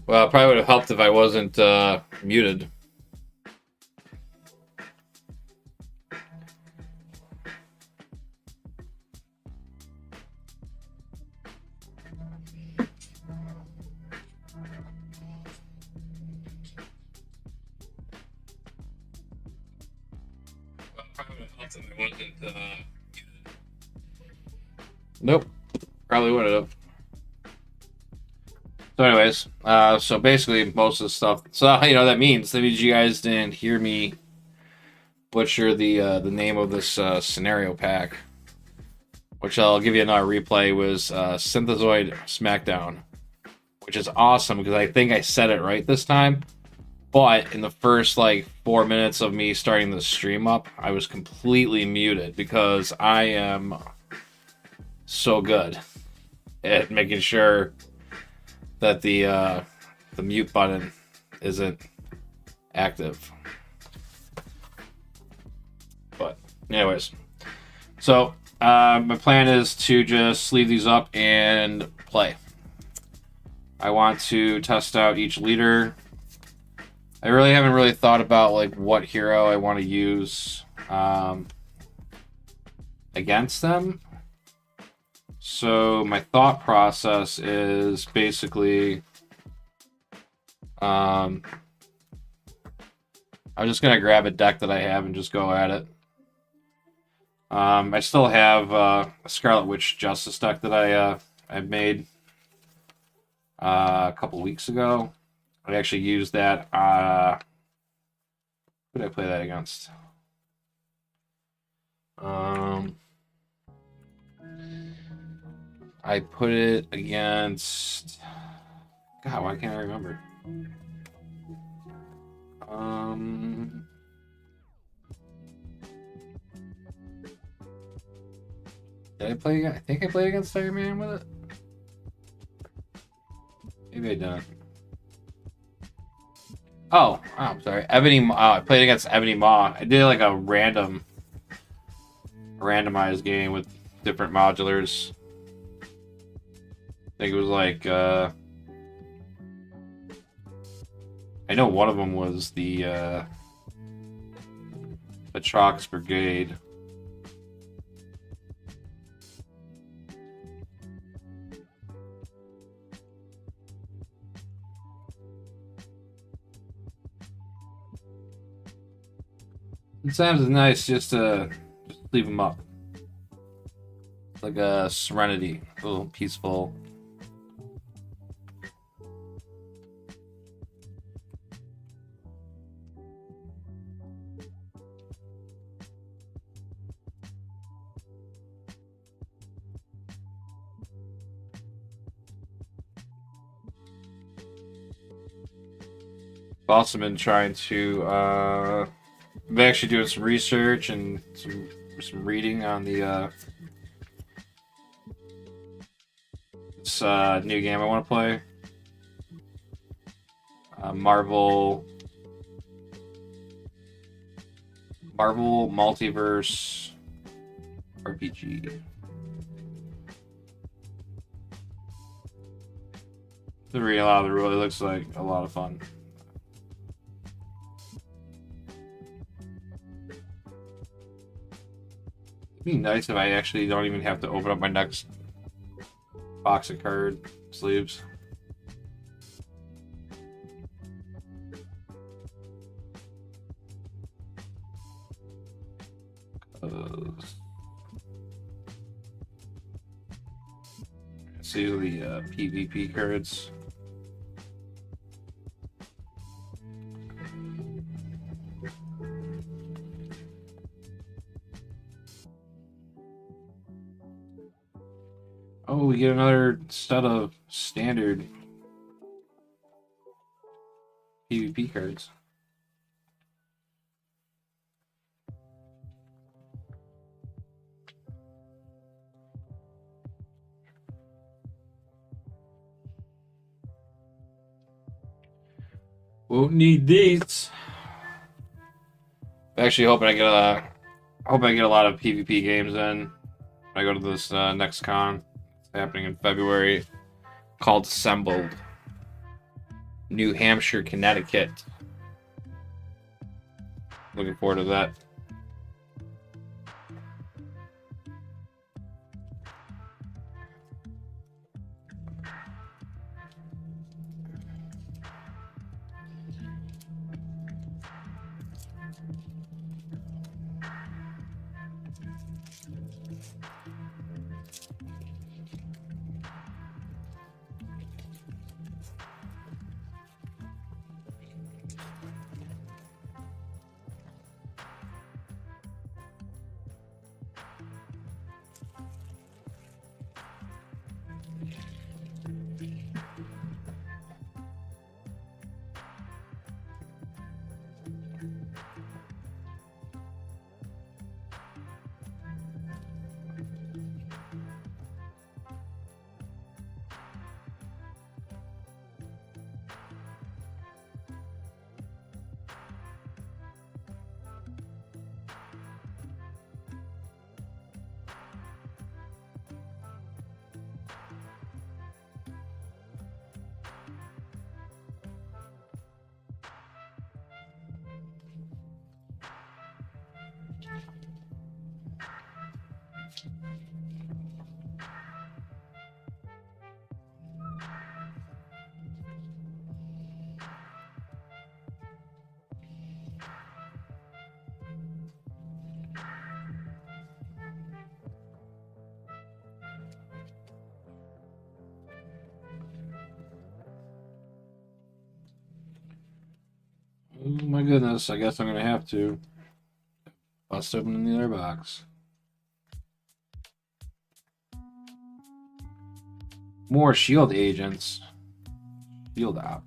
Well, it probably would have helped if I wasn't muted. Well, it probably would have helped if I wasn't muted. Nope. Probably would have. So anyways, so basically most of the stuff. So that means you guys didn't hear me butcher the name of this scenario pack, which I'll give you another replay. Was Syntheszoid Smackdown, which is awesome because I think I said it right this time. But in the first like 4 minutes of me starting the stream up, I was completely muted because I am so good at making sure that the mute button isn't active. But anyways, so my plan is to just leave these up and play. I want to test out each leader. I really haven't thought about like what hero I want to use against them. So my thought process is basically I'm just gonna grab a deck that I have and just go at it. I still have a Scarlet Witch Justice deck that I made a couple weeks ago. I actually used that. Who did I play that against? I put it against. God, why can't I remember? Did I play? I think I played against Iron Man with it. Maybe I didn't. Oh, I'm sorry. Ebony. I played against Ebony Maw. I did like a randomized game with different modulars. I think it was like. I know one of them was the Atrox Brigade. Sometimes it's nice just to leave them up. Like a serenity, a little peaceful. I've also been trying to I'm actually doing some research and some reading on the this new game I want to play. Marvel Multiverse RPG. To read a lot of the rules, it looks like a lot of fun. It'd be nice if I actually don't even have to open up my next box of card sleeves. See the PvP cards. Oh, we get another set of standard PvP cards. Won't need these. I'm actually hoping I get a lot of PvP games in when I go to this next con. It's happening in February, called Assembled. New Hampshire, Connecticut. Looking forward to that. Oh my goodness, I guess I'm gonna have to bust open the other box. More shield agents. Shield ops.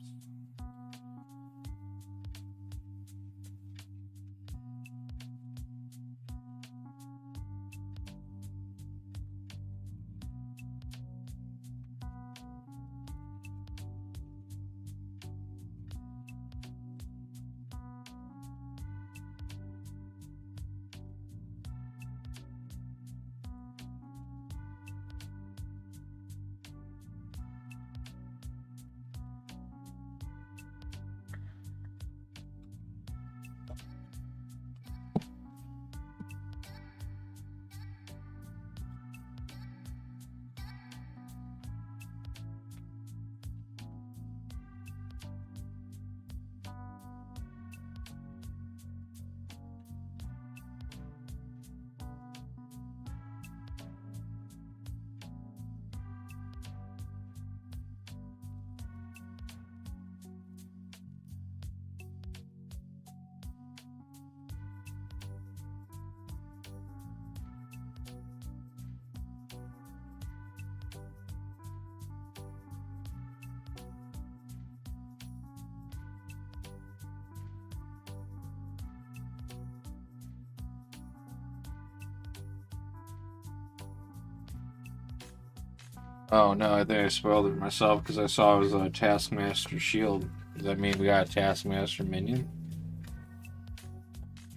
Oh no, I think I spoiled it myself because I saw it was a Taskmaster shield. Does that mean we got a Taskmaster minion?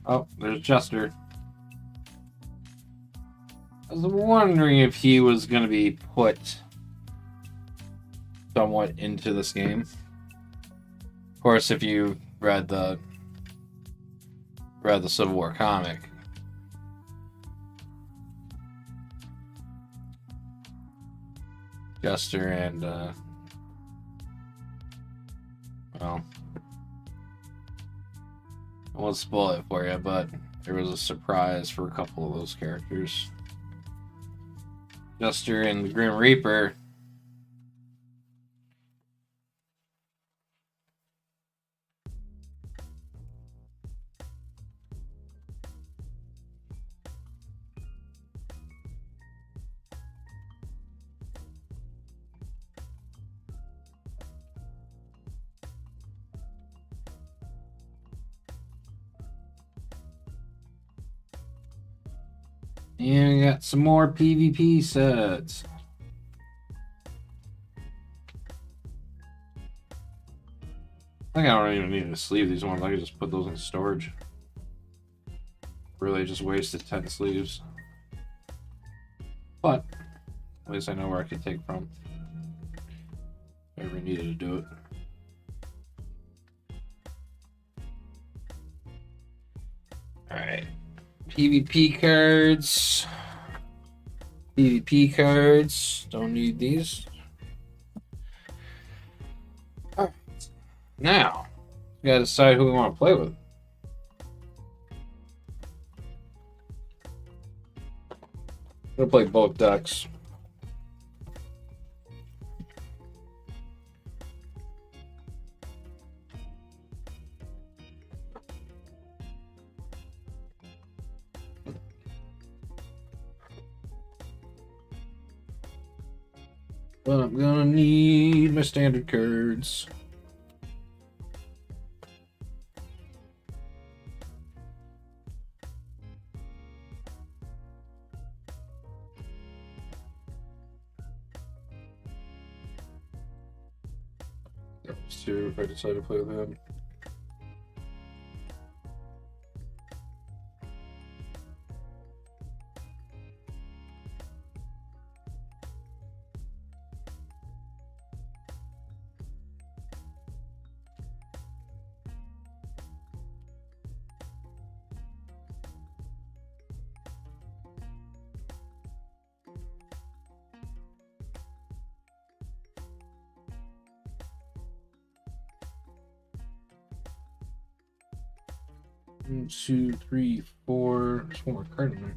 Oh, there's Jester. I was wondering if he was going to be put somewhat into this game. Of course, if you read the Civil War comic, Jester and well, I won't spoil it for you, but there was a surprise for a couple of those characters. Jester and the Grim Reaper. And we got some more PvP sets. I think I don't even need to sleeve these ones. I can just put those in storage. Really just wasted 10 sleeves. But at least I know where I can take from. If I ever needed to do it. Alright. PvP cards. PvP cards. Don't need these. Alright. Now, we gotta decide who we want to play with. I'm gonna play both decks. But I'm gonna need my standard cards. Let's see if I decide to play with him. One, two, three, four. There's one more card in there.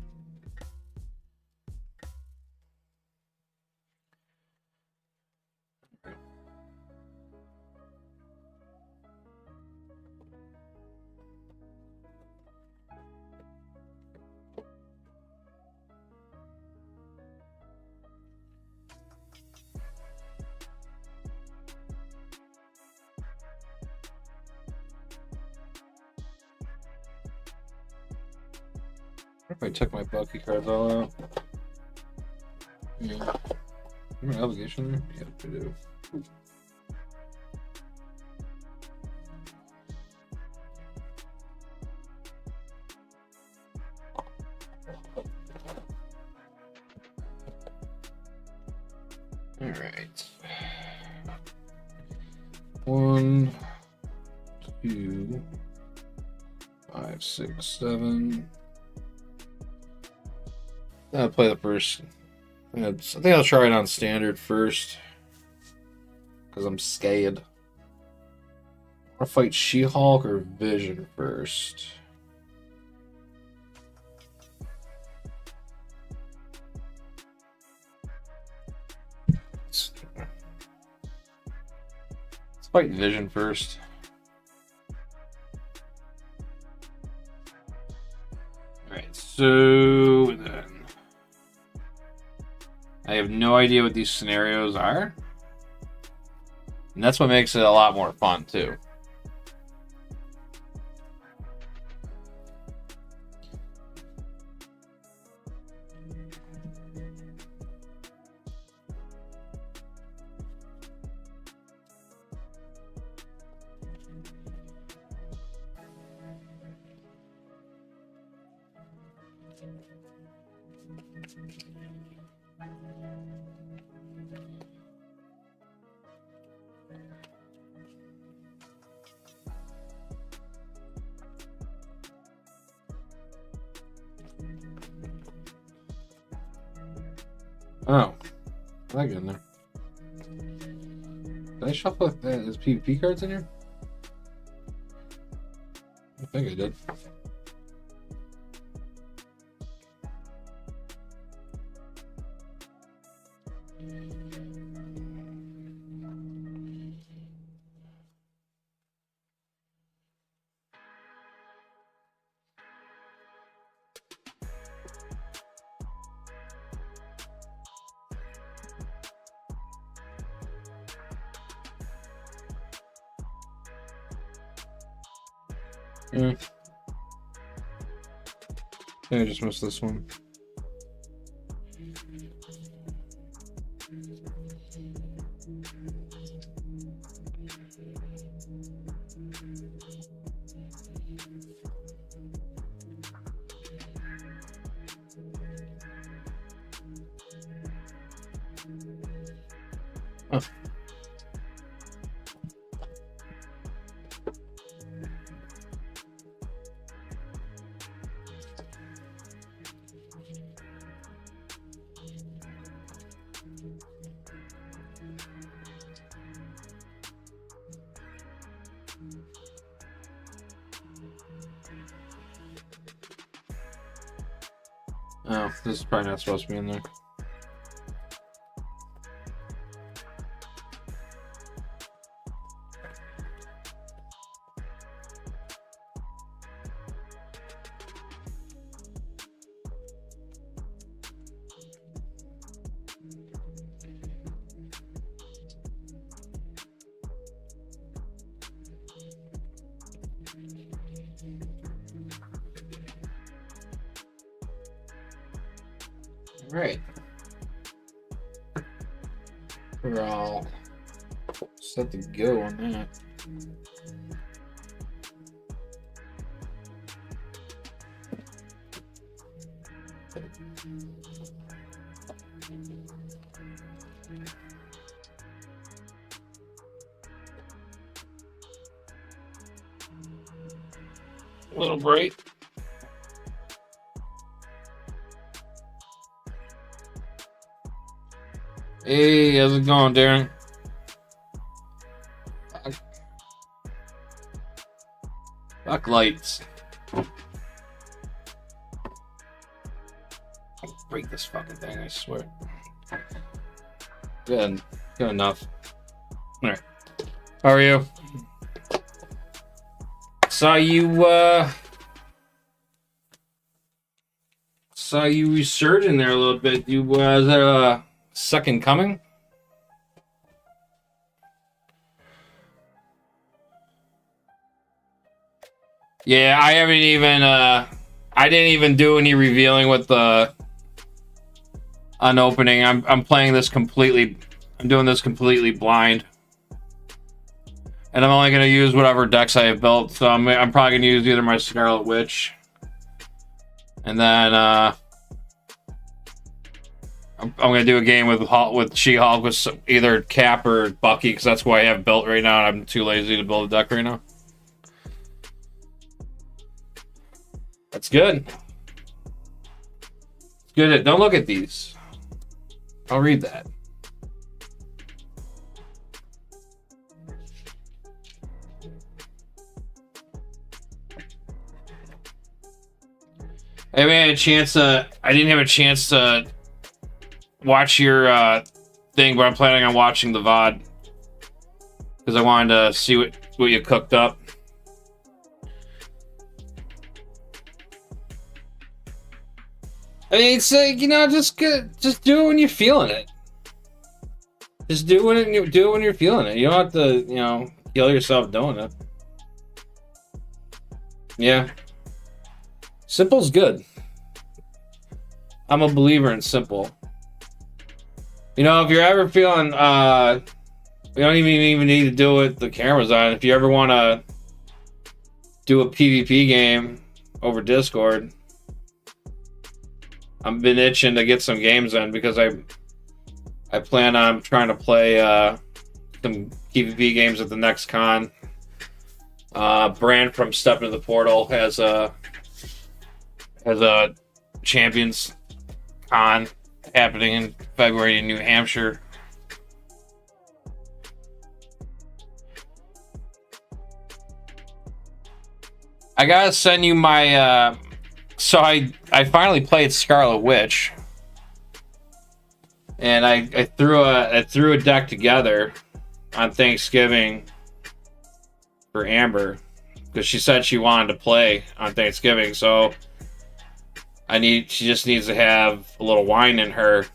What if I took my bulky cards all out? Yeah. Am I obligation there? Yeah, I do. All right. 1, 2, 5, 6, 7. I'll play the first. I think I'll try it on standard first. Because I'm scared. I'll fight She-Hulk or Vision first. Let's fight Vision first. Alright, so then. I have no idea what these scenarios are. And that's what makes it a lot more fun, too. Oh, I get in there. Did I shuffle his PvP cards in here? I think I did. Yeah. I just missed this one. Oh. Oh, this is probably not supposed to be in there. Right. We're all set to go on that. A little bright. Hey, how's it going, Darren? Fuck lights. I'll break this fucking thing, I swear. Good enough. Alright. How are you? Saw you resurging there a little bit. Is that a second coming? Yeah, I haven't even I didn't even do any revealing with the unopening. I'm playing this completely. I'm doing this completely blind. And I'm only going to use whatever decks I have built. So I'm probably going to use either my Scarlet Witch. And then I'm going to do a game with She-Hulk with either Cap or Bucky. Because that's what I have built right now. And I'm too lazy to build a deck right now. That's good. It's good. Don't look at these. I'll read that. I didn't have a chance to watch your thing, but I'm planning on watching the VOD because I wanted to see what you cooked up. I mean, it's like, just do it when you're feeling it. Just do it when you're feeling it. You don't have to, kill yourself doing it. Yeah. Simple's good. I'm a believer in simple. If you're ever feeling, we don't even need to do it. The camera's on. If you ever want to do a PvP game over Discord, I've been itching to get some games in because I plan on trying to play some PvP games at the next con. Brand from Step Into the Portal has a Champions Con happening in February in New Hampshire. I gotta send you my so I finally played Scarlet Witch, and I threw a deck together on Thanksgiving for Amber because she said she wanted to play on Thanksgiving, so she just needs to have a little wine in her,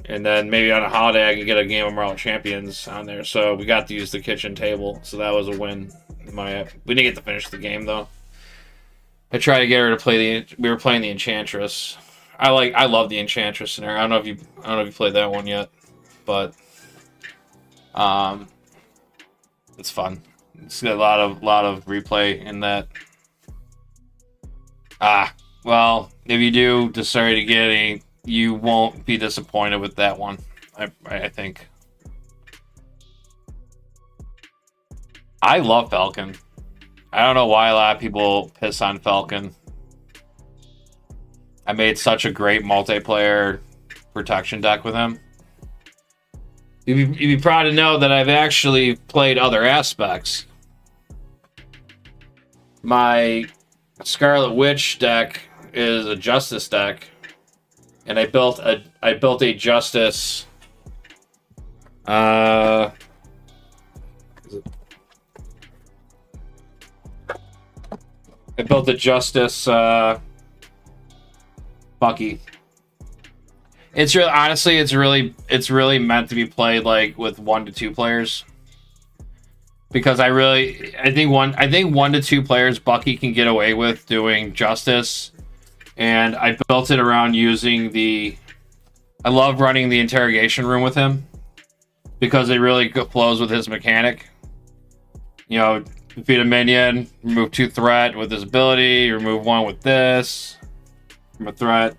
and then maybe on a holiday I can get a game of Marvel Champions on there. So we got to use the kitchen table, so that was a win. We didn't get to finish the game though. I tried to get her to play we were playing the Enchantress. I love the Enchantress scenario. I don't know if you played that one yet, but it's fun. It's got a lot of replay in that. Well, if you do decide to get any, you won't be disappointed with that one. I think. I love Falcon. I don't know why a lot of people piss on Falcon. I made such a great multiplayer protection deck with him. You'd be proud to know that I've actually played other aspects. My Scarlet Witch deck is a Justice deck, and I built a Justice. I built a Justice Bucky. It's real. Honestly, it's really meant to be played like with 1 to 2 players. Because I think 1 to 2 players Bucky can get away with doing Justice, and I built it around using I love running the interrogation room with him because it really flows with his mechanic. You know, defeat a minion, remove 2 threat with this ability, remove 1 with this from a threat.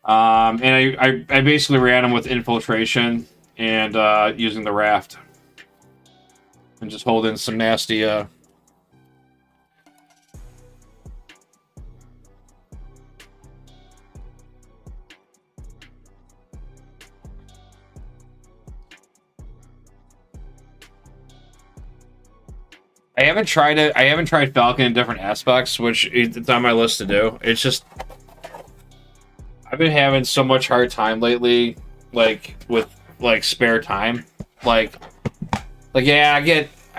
And I basically ran him with infiltration and using the raft. And just hold in some nasty I haven't tried it. I haven't tried Falcon in different aspects, which it's on my list to do. It's just I've been having so much hard time lately, like with like spare time. Like yeah, I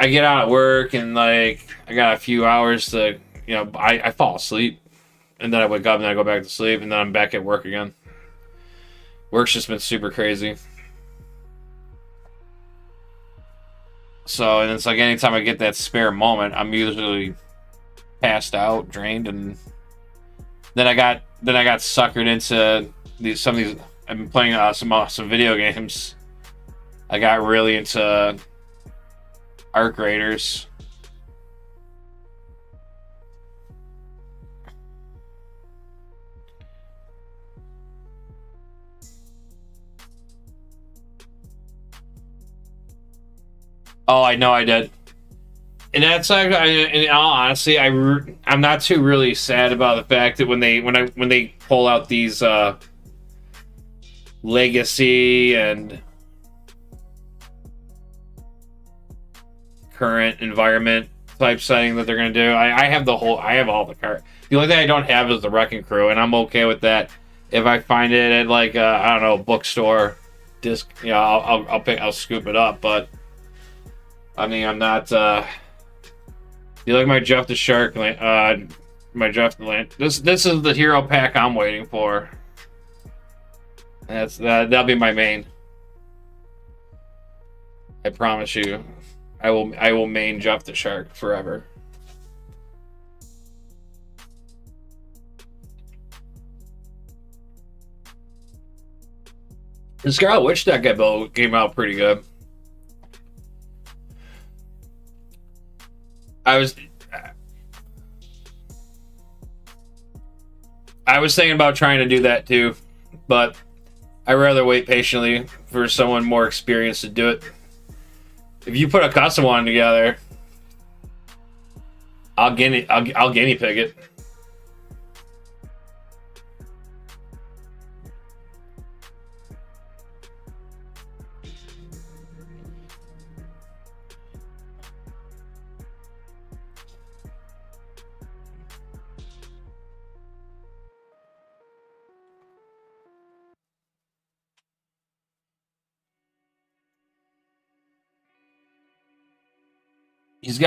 get out of work and like I got a few hours to, you know, I fall asleep and then I wake up and then I go back to sleep and then I'm back at work again. Work's just been super crazy. So, and it's like anytime I get that spare moment, I'm usually passed out, drained, and then I got suckered into some of these. I've been playing some video games. I got really into Arc Raiders. Oh, I know I did. And that's in all honesty, I'm not too really sad about the fact that when they pull out these legacy and current environment type setting that they're gonna do. I have all the cards. The only thing I don't have is the Wrecking Crew, and I'm okay with that. If I find it at like I don't know, bookstore disc, you know, I'll scoop it up. But I mean, I'm not. You like my Jeff the Shark? My Jeff the Land. This is the hero pack I'm waiting for. That'll be my main. I promise you, I will main Jeff the Shark forever. The Scarlet Witch deck I built came out pretty good. I was thinking about trying to do that too, but I'd rather wait patiently for someone more experienced to do it. If you put a custom one together, I'll guinea pig it. You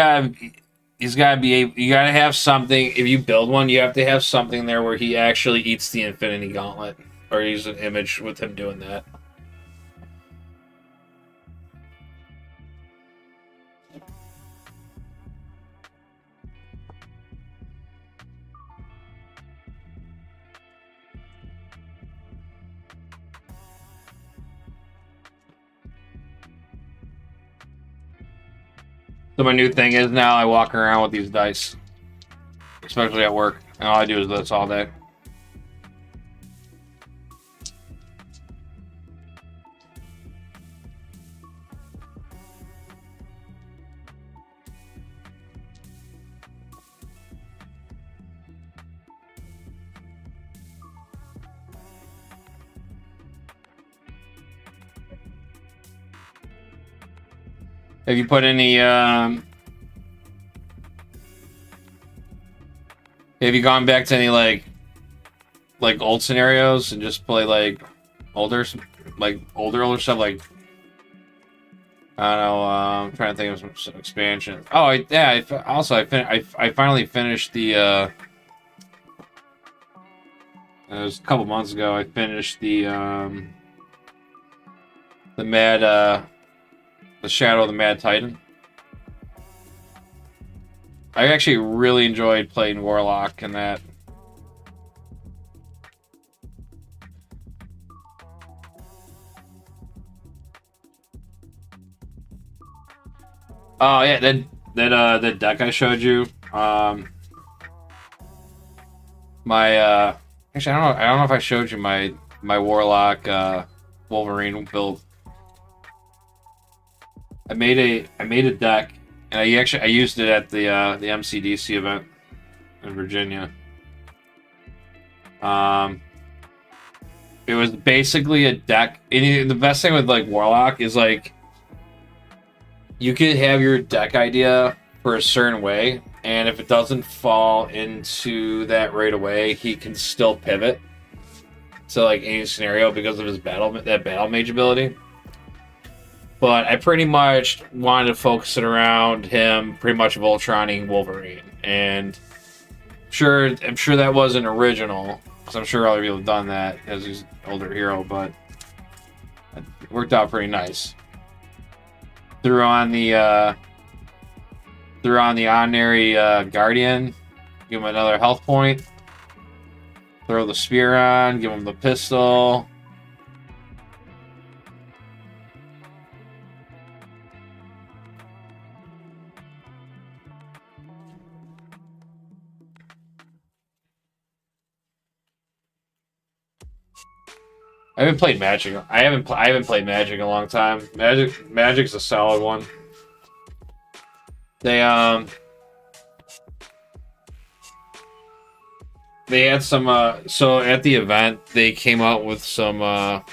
gotta have something. If you build one, you have to have something there where he actually eats the Infinity Gauntlet, or use an image with him doing that. So my new thing is now I walk around with these dice, especially at work, and all I do is this all day. Have you put any, have you gone back to any, like, like old scenarios and just play like older stuff. Like I don't know. I'm trying to think of some expansion. Oh, I finally finished the. It was a couple months ago. I finished the the Shadow of the Mad Titan. I actually really enjoyed playing Warlock in that. Oh yeah, that deck I showed you. My actually I don't know if I showed you my Warlock Wolverine build. I made a deck, and I used it at the MCDC event in Virginia. It was basically a deck. And the best thing with like Warlock is like you could have your deck idea for a certain way, and if it doesn't fall into that right away, he can still pivot to like any scenario because of his battle mage ability. But I pretty much wanted to focus it around him pretty much Voltroning Wolverine. And I'm sure that wasn't original, because I'm sure other people have done that as he's an older hero, but it worked out pretty nice. Threw on the Honorary Guardian, give him another health point. Throw the spear on, give him the pistol. I haven't played Magic. I haven't played Magic in a long time. Magic's a solid one. They had some so at the event they came out with some oh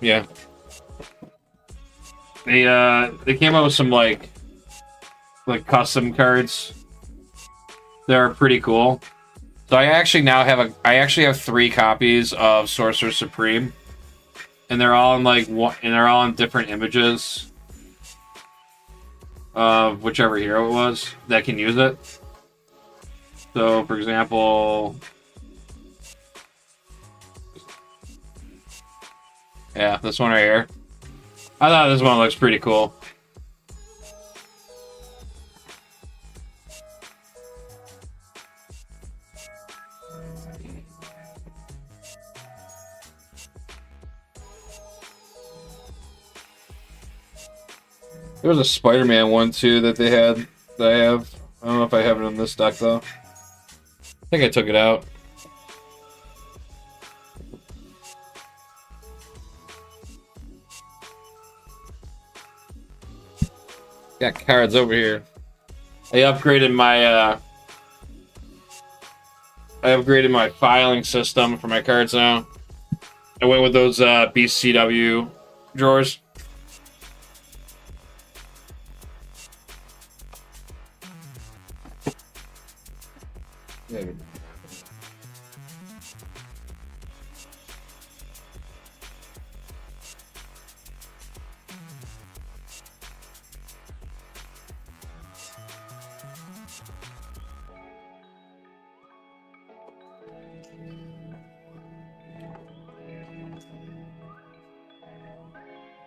yeah. They came out with some like custom cards. They're pretty cool. So I actually have 3 copies of Sorcerer Supreme, and they're all in different images of whichever hero it was that can use it. So, for example, yeah, this one right here. I thought this one looks pretty cool. There was a Spider-Man one too that they had that I have. I don't know if I have it in this deck though. I think I took it out. Got cards over here. I upgraded my filing system for my cards now. I went with those BCW drawers.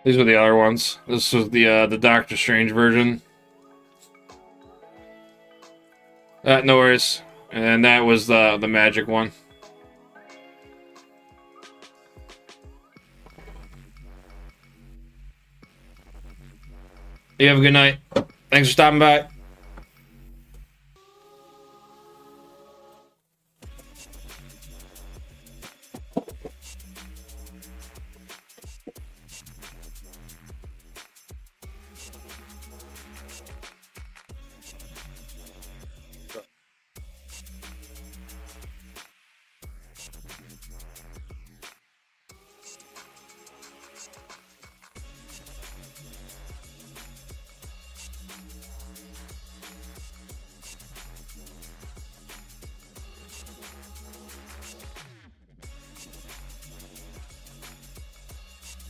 These were the other ones. This was the Doctor Strange version. No worries. And that was the Magic one. You have a good night. Thanks for stopping by.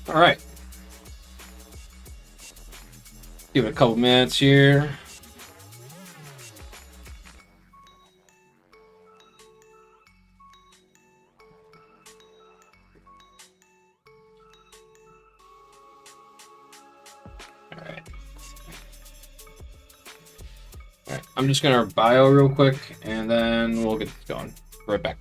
All right. Give it a couple minutes here. All right. All right. I'm just gonna bio real quick, and then we'll get going. Right back.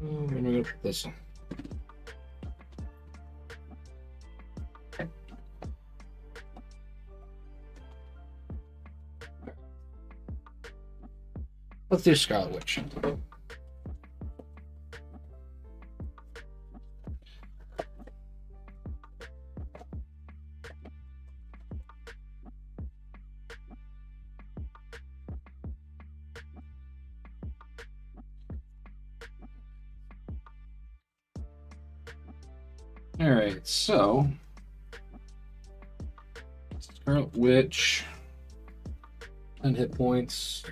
Where am I gonna put this? Let's do Scarlet Witch. Alright, so Scarlet Witch, 10 hit points.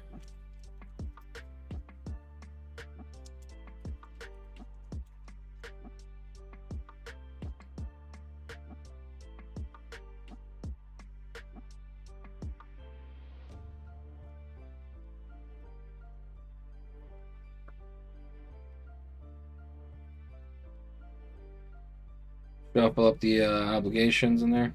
Shuffle up the obligations in there.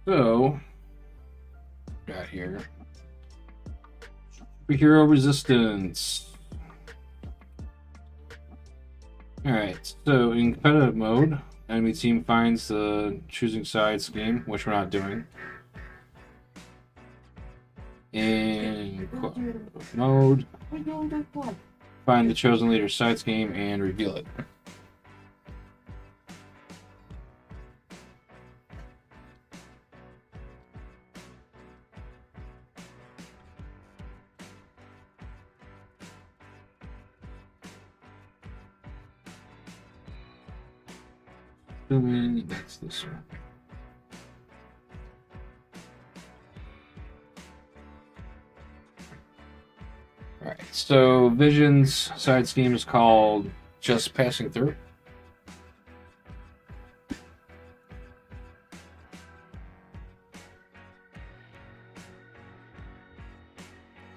So, got here. Superhero resistance. Alright, so in competitive mode, enemy team finds the choosing sides game, which we're not doing. In mode, find the chosen leader's sides game and reveal it. That's this one. Alright, so Vision's side scheme is called Just Passing Through.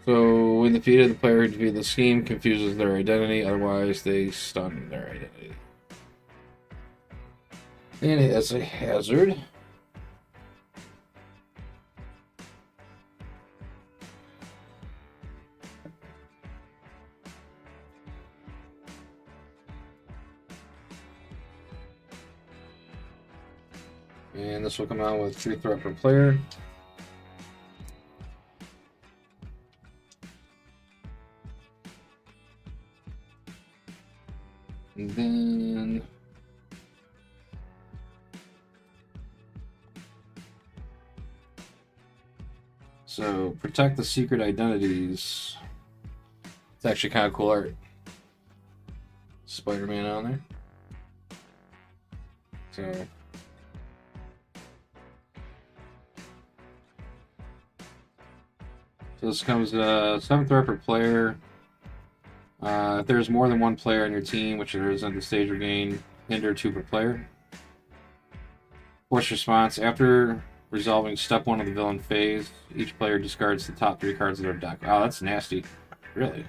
So when defeated, the player who defeated the scheme confuses their identity, otherwise they stun their identity. And it has a hazard. And this will come out with 3 threat per player. And then so protect the secret identities. It's actually kind of cool art. Spider-Man on there. So this comes 7th threat per player. If there's more than one player on your team, which there isn't, the stage regain hinder 2 per player. Force response: after resolving step 1 of the villain phase, each player discards the top 3 cards of their deck. Wow, that's nasty. Really?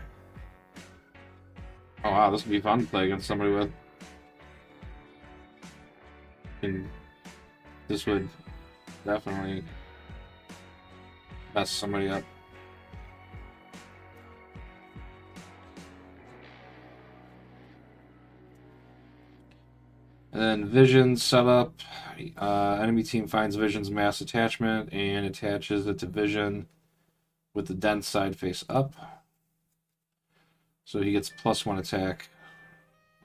Oh wow, this would be fun to play against somebody with. And this would definitely mess somebody up. And then Vision's setup. Enemy team finds Vision's mass attachment and attaches it to Vision with the dense side face up. So he gets +1 attack.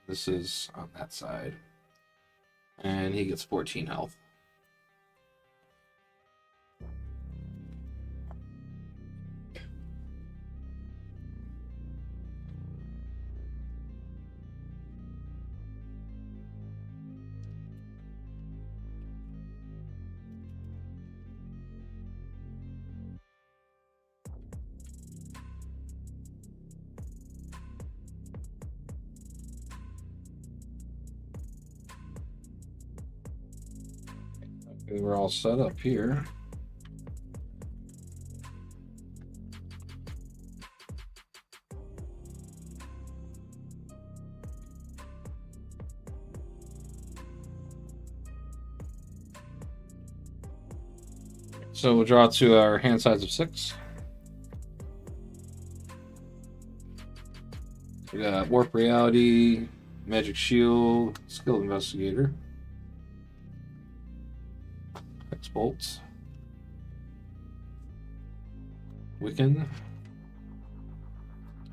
This is on that side. And he gets 14 health. We're all set up here. So we'll draw to our hand size of 6. We got Warp Reality, Magic Shield, Skilled Investigator, Hex Bolts, Wiccan,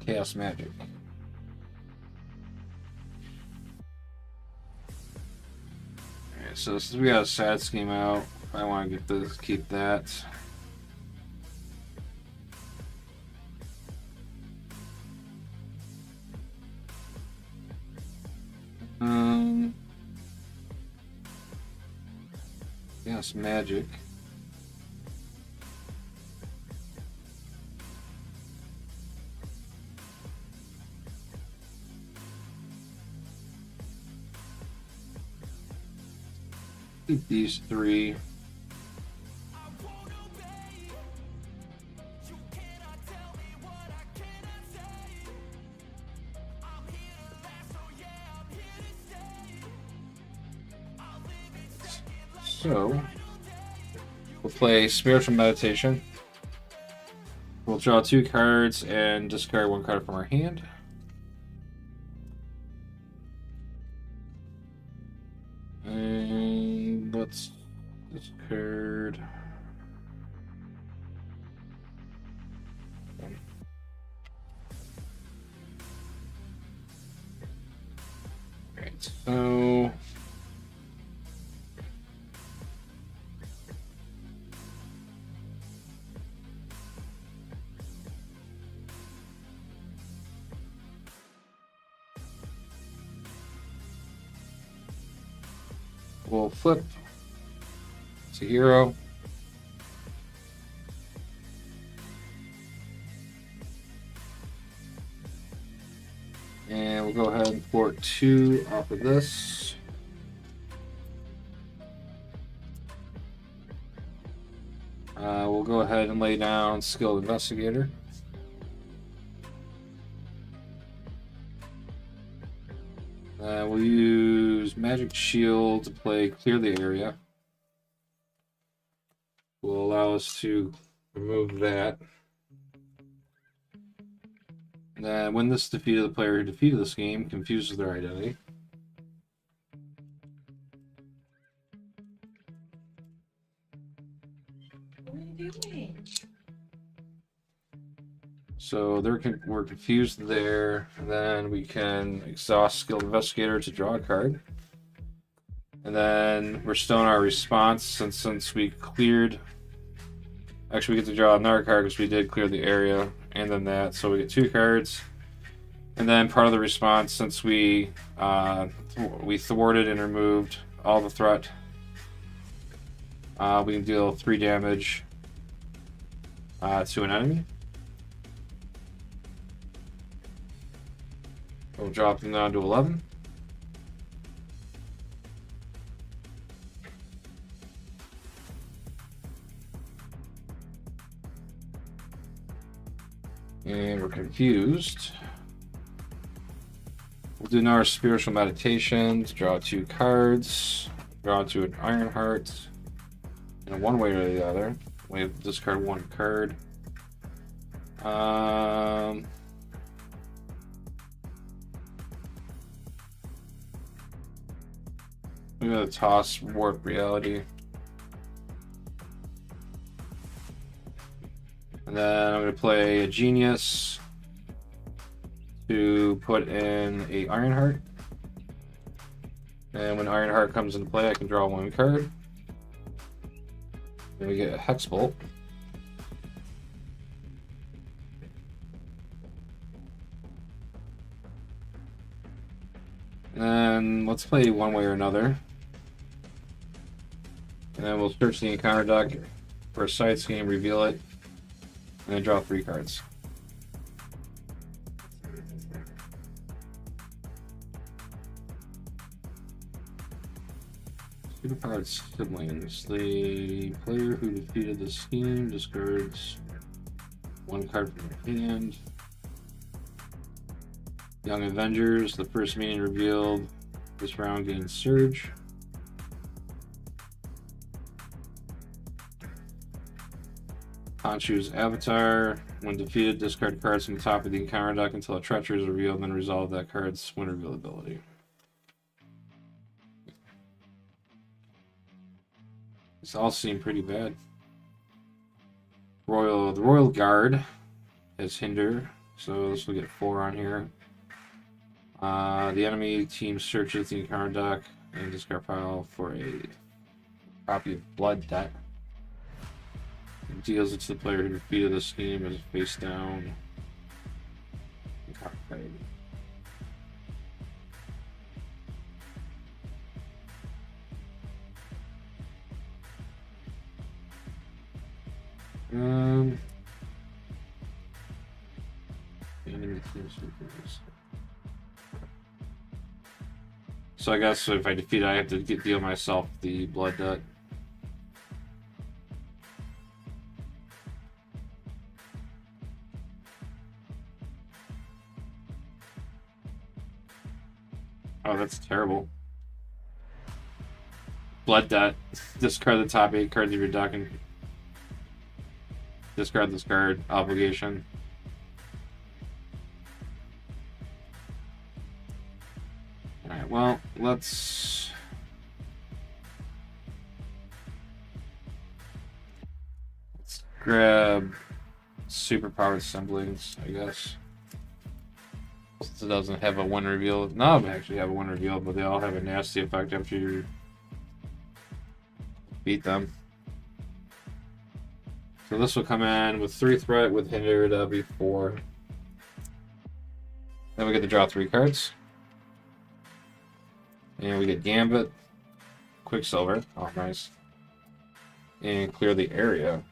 Chaos Magic. Alright, so since we got a sad scheme out, I want to get this, keep that. Yes, magic. Keep these 3. So, we'll play Spiritual Meditation. We'll draw 2 cards and discard 1 card from our hand. And let's discard. Alright, so we'll flip to hero. And we'll go ahead and port 2 off of this. We'll go ahead and lay down Skilled Investigator. We'll use Magic Shield to play Clear the Area. Will allow us to remove that. And then when this defeated, the player who defeated this game confuses their identity. What are you doing? So we're confused there. And then we can exhaust Skilled Investigator to draw a card. And then we're still in our response since we cleared. Actually, we get to draw another card because we did clear the area, and then that. So we get 2 cards. And then part of the response, since we thwarted and removed all the threat, we can deal 3 damage to an enemy. We'll drop them down to 11. And we're confused. We'll do another Spiritual Meditation to draw 2 cards. Draw to an Iron Heart. And one way or the other. We have to discard 1 card. We're gonna toss Warp Reality. And then I'm gonna play a Genius to put in a Iron Heart. And when Iron Heart comes into play, I can draw 1 card. Then we get a Hex Bolt. And then let's play one way or another. And then we'll search the encounter deck for a side scheme, reveal it, and then draw 3 cards. Superpowered siblings. The player who defeated the scheme discards one card from your hand. Young Avengers. The first meaning revealed this round gains Surge. Khonshu's Avatar. When defeated, discard cards from the top of the encounter deck until a treachery is revealed, then resolve that card's win reveal ability. This all seem pretty bad. The Royal Guard has Hinder, so this will get 4 on here. The enemy team searches the encounter deck and discard pile for a copy of Blood Debt. It deals it to the player who defeated the scheme as face down. So I guess if I defeat it, I have to deal myself the Blood Debt. Oh, that's terrible. Blood Debt. Discard the top 8 cards of your deck and discard this card. Obligation. Alright, well, let's grab superpowered siblings, I guess. Since it doesn't have a one reveal. None of them actually have a one reveal, but they all have a nasty effect after you beat them. So this will come in with 3 threat with Hinder, that'll be 4. Then we get to draw 3 cards. And we get Gambit, Quicksilver, oh nice. And clear the area.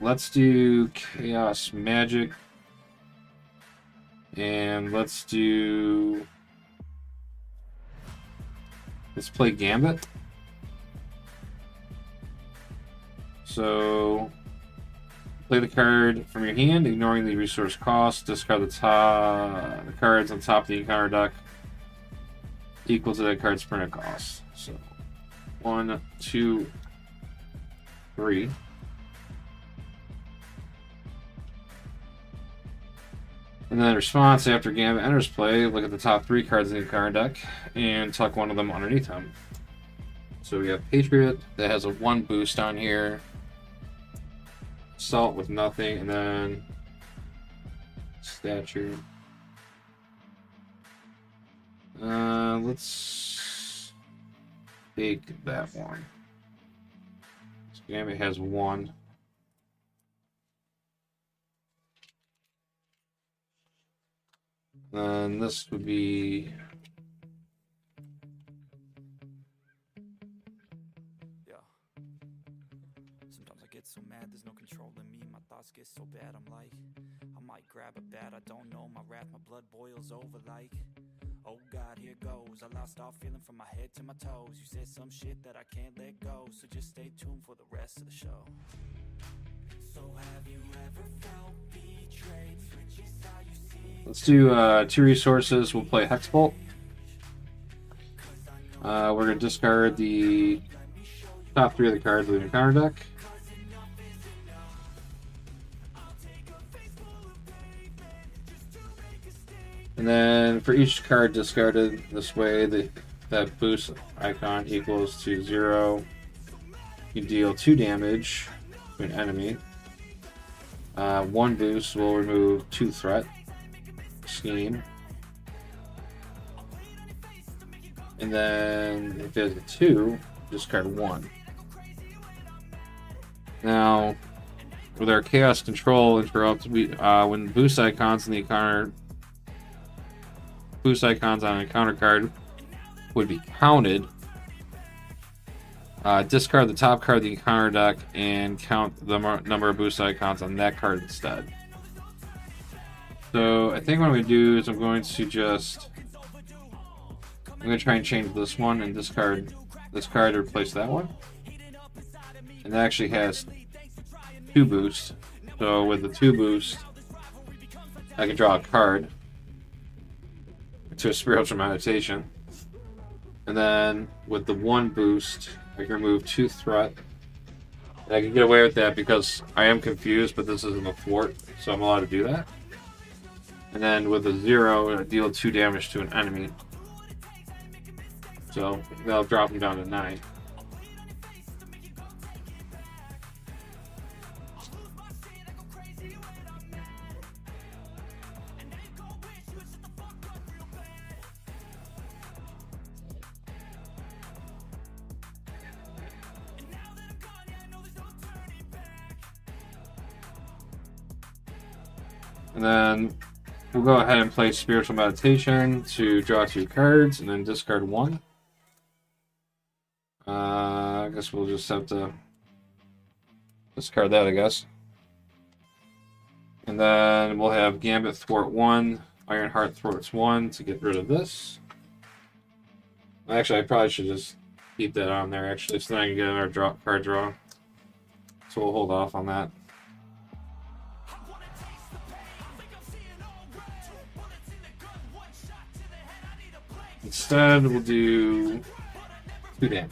Let's do Chaos Magic. And let's play Gambit. So play the card from your hand, ignoring the resource cost. Discard the cards on top of the encounter deck equal to that card's permanent cost. So 1, 2, 3. And then response after Gambit enters play, look at the top 3 cards in the encounter deck and tuck one of them underneath them. So we have Patriot that has a 1 boost on here. Assault with nothing, and then Stature. Let's take that one. So Gambit has 1. Then this would be so mad, there's no control in me. My thoughts get so bad, I'm like, I might grab a bat, I don't know, my wrath, my blood boils over like, oh God, here goes. I lost all feeling from my head to my toes. You said some shit that I can't let go, so just stay tuned for the rest of the show. So have you ever felt betrayed? Switches how you see. Let's do 2 resources. We'll play Hexbolt. We're going to discard the top 3 of the cards of the encounter deck. And then for each card discarded this way, that boost icon equals to 0. You deal 2 damage to an enemy. 1 boost will remove 2 threat. Scheme. And then if there's a 2, discard 1. Now, with our Chaos Control interrupt, when boost icons in the encounter boost icons on an encounter card would be counted. Discard the top card of the encounter deck and count the number of boost icons on that card instead. So I think what I'm going to do is I'm going to just I'm gonna try and change this one and discard this card to replace that one. And it actually has 2 boosts. So with the 2 boost, I can draw a card to a spiritual meditation. And then with the 1 boost, I can remove 2 threat. And I can get away with that because I am confused, but this isn't a thwart, so I'm allowed to do that. And then with a 0, I deal 2 damage to an enemy. So that'll drop him down to 9. And then we'll go ahead and play Spiritual Meditation to draw 2 cards and then discard 1. I guess we'll just have to discard that, I guess. And then we'll have Gambit Thwart 1, Ironheart Thwarts 1 to get rid of this. Actually, I probably should just keep that on there, actually, so then I can get another card draw. So we'll hold off on that. Instead, we'll do 2 damage.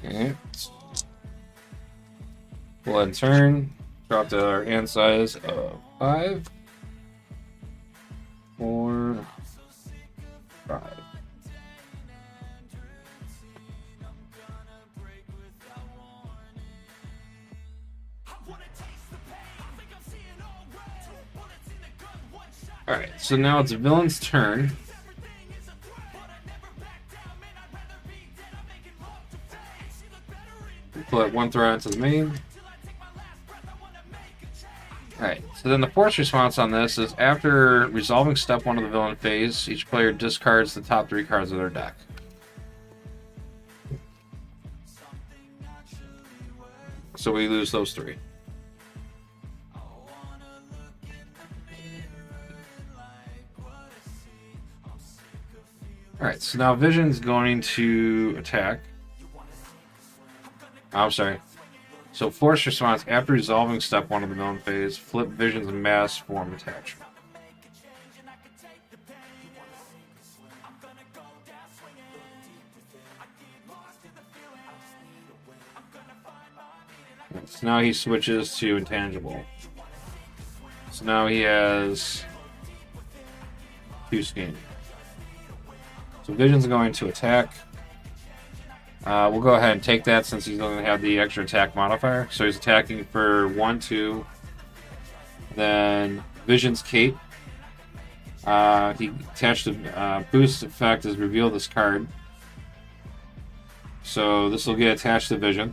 Okay. We'll end turn. Drop to our hand size of 5, 4, 5. Alright, so now it's a villain's turn. Put 1 threat onto the main. Alright, so then the force response on this is after resolving step 1 of the villain phase, each player discards the top 3 cards of their deck. So we lose those 3. Alright, so now Vision's going to attack. Oh, I'm sorry. So force response after resolving step 1 of the villain phase, flip Vision's mass form attachment. So now he switches to intangible. So now he has 2 schemes. So Vision's going to attack. We'll go ahead and take that since he's going to have the extra attack modifier. So he's attacking for 1, 2. Then Vision's Cape. He attached the boost effect is reveal this card. So this will get attached to Vision.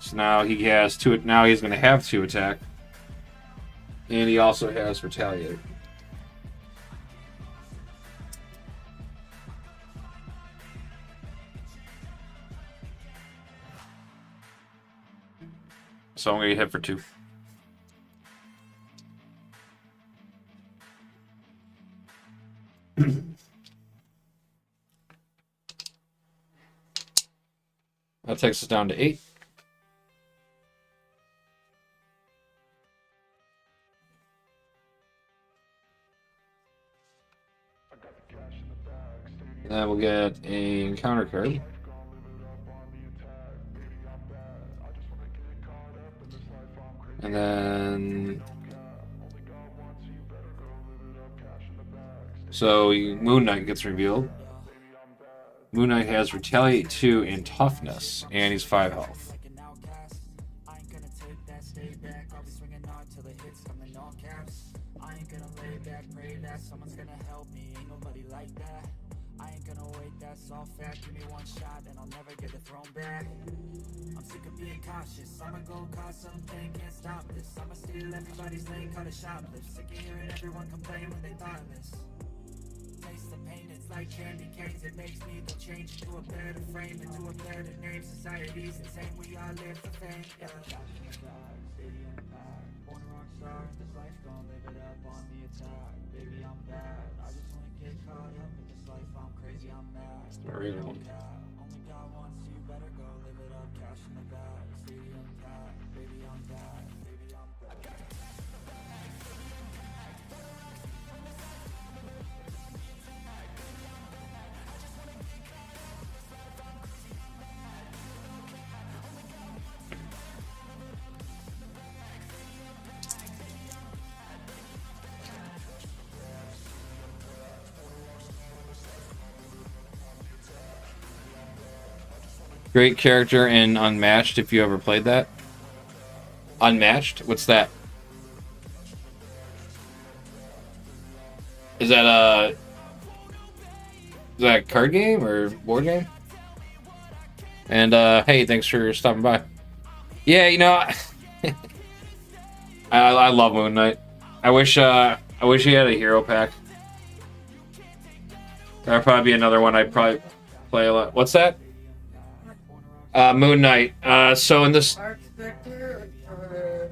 So now he has 2. Now he's going to have 2 attack. And he also has Retaliate. So I'm going to hit for 2. That takes us down to 8. And then we'll get a encounter card. And then, so Moon Knight gets revealed. Moon Knight has Retaliate 2 and Toughness, and he's 5 health. I ain't gonna wait, that's all fact. Give me one shot and I'll never get it thrown back. I'm sick of being cautious. I'ma go cause something, can't stop this. I'ma steal everybody's lane, cut a shoplift. Sick of hearing everyone complain when they thoughtless. ice. The pain, it's like candy canes. It makes me go change into a better frame, into a better name. Society's insane, we all live for fame. Yeah. Born a rock star, this life gon' live it up on the attack. Baby, I'm bad. I just wanna get caught up in this life. I'm crazy, I'm mad. Really? Only God wants you, better go live it up. Cash in the bag, stadium packed. Baby, I'm bad. Baby, I'm bad. Great character in Unmatched, if you ever played that. Unmatched? What's that? Is that a card game or board game? And hey, thanks for stopping by. Yeah, you know, I love Moon Knight. I wish he had a hero pack. That'd probably be another one I'd probably play a lot. What's that? Moon Knight. So in this, Mark Spector or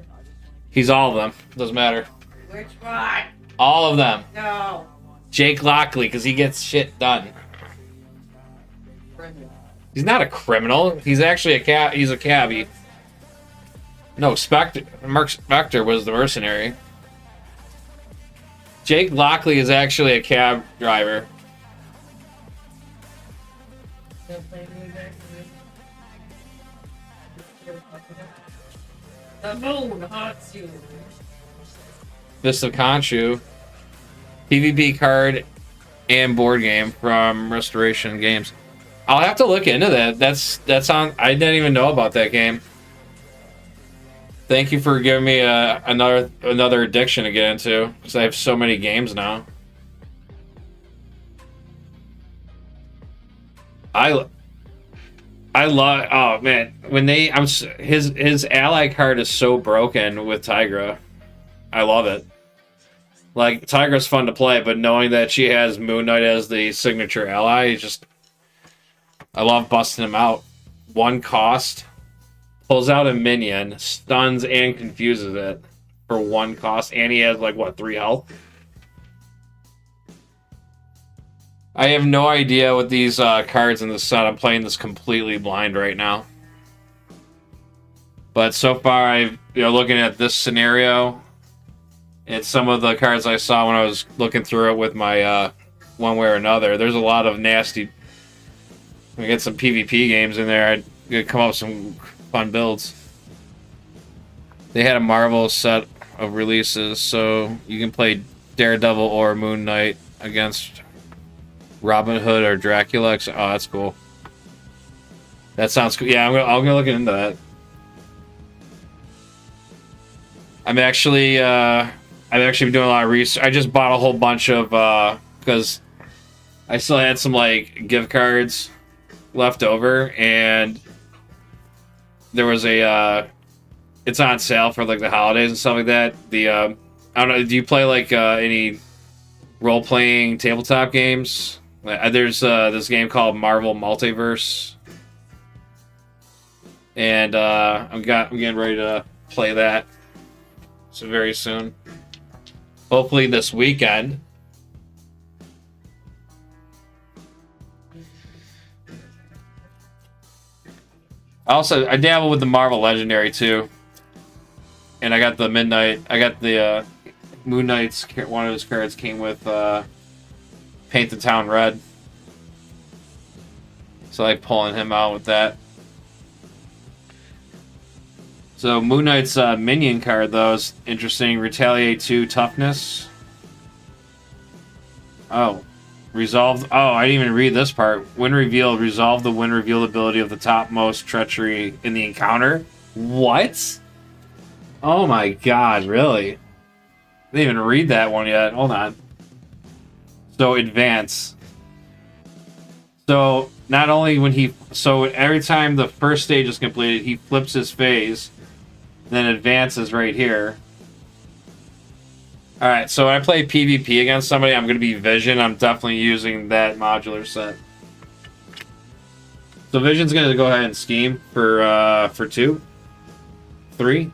he's all of them. Doesn't matter. which one? All of them. No. Jake Lockley, because he gets shit done. He's not a criminal. He's actually he's a cabbie. No, Mark Spector was the mercenary. Jake Lockley is actually a cab driver. The moon haunts you. Fist of Khonshu. PvP card and board game from Restoration Games. I'll have to look into that. That's on. I didn't even know about that game. Thank you for giving me another addiction to get into, because I have so many games now. I love. Oh man, when his ally card is so broken with Tigra. I love it. Like, Tigra's fun to play, but knowing that she has Moon Knight as the signature ally, I love busting him out. One cost, pulls out a minion, stuns and confuses it for one cost, and he has, like, what, 3 health? I have no idea what these cards in the set. I'm playing this completely blind right now. But so far, looking at this scenario, and some of the cards I saw when I was looking through it with my one way or another, there's a lot of nasty. We get some PvP games in there. I'd come up with some fun builds. They had a Marvel set of releases, so you can play Daredevil or Moon Knight against Robin Hood or Dracula. Oh, that's cool. That sounds cool. Yeah, I'm gonna look into that. I'm actually been doing a lot of research. I just bought a whole bunch of because I still had some like gift cards left over, and there was it's on sale for like the holidays and stuff like that. I don't know. Do you play like any role playing tabletop games? There's this game called Marvel Multiverse, and I'm getting ready to play that. So very soon. Hopefully this weekend. I dabble with the Marvel Legendary too. And I got the Moon Knight's, one of his cards came with Paint the Town Red. So I like pulling him out with that. So Moon Knight's minion card, though, is interesting. Retaliate 2 toughness. Oh. Resolve. Oh, I didn't even read this part. When revealed, resolve the when revealed ability of the topmost treachery in the encounter. What? Oh my god, really? I didn't even read that one yet. Hold on. So advance. So not only so every time the first stage is completed, he flips his phase. Then advances right here. Alright, so when I play PvP against somebody, I'm going to be Vision. I'm definitely using that modular set. So Vision's going to go ahead and scheme for 2, 3,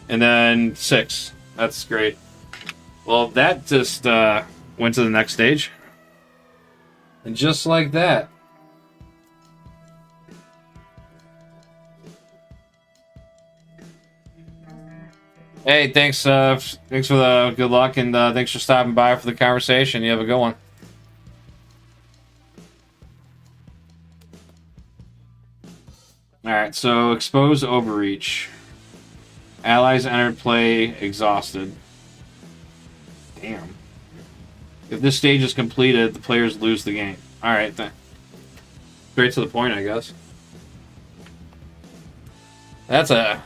and then 6. That's great. Well, that just went to the next stage. And just like that. Hey, thanks for the good luck, and thanks for stopping by for the conversation. You have a good one. Alright, so expose overreach. Allies entered play exhausted. Damn. If this stage is completed, the players lose the game. Alright, then. Straight to the point, I guess. That's a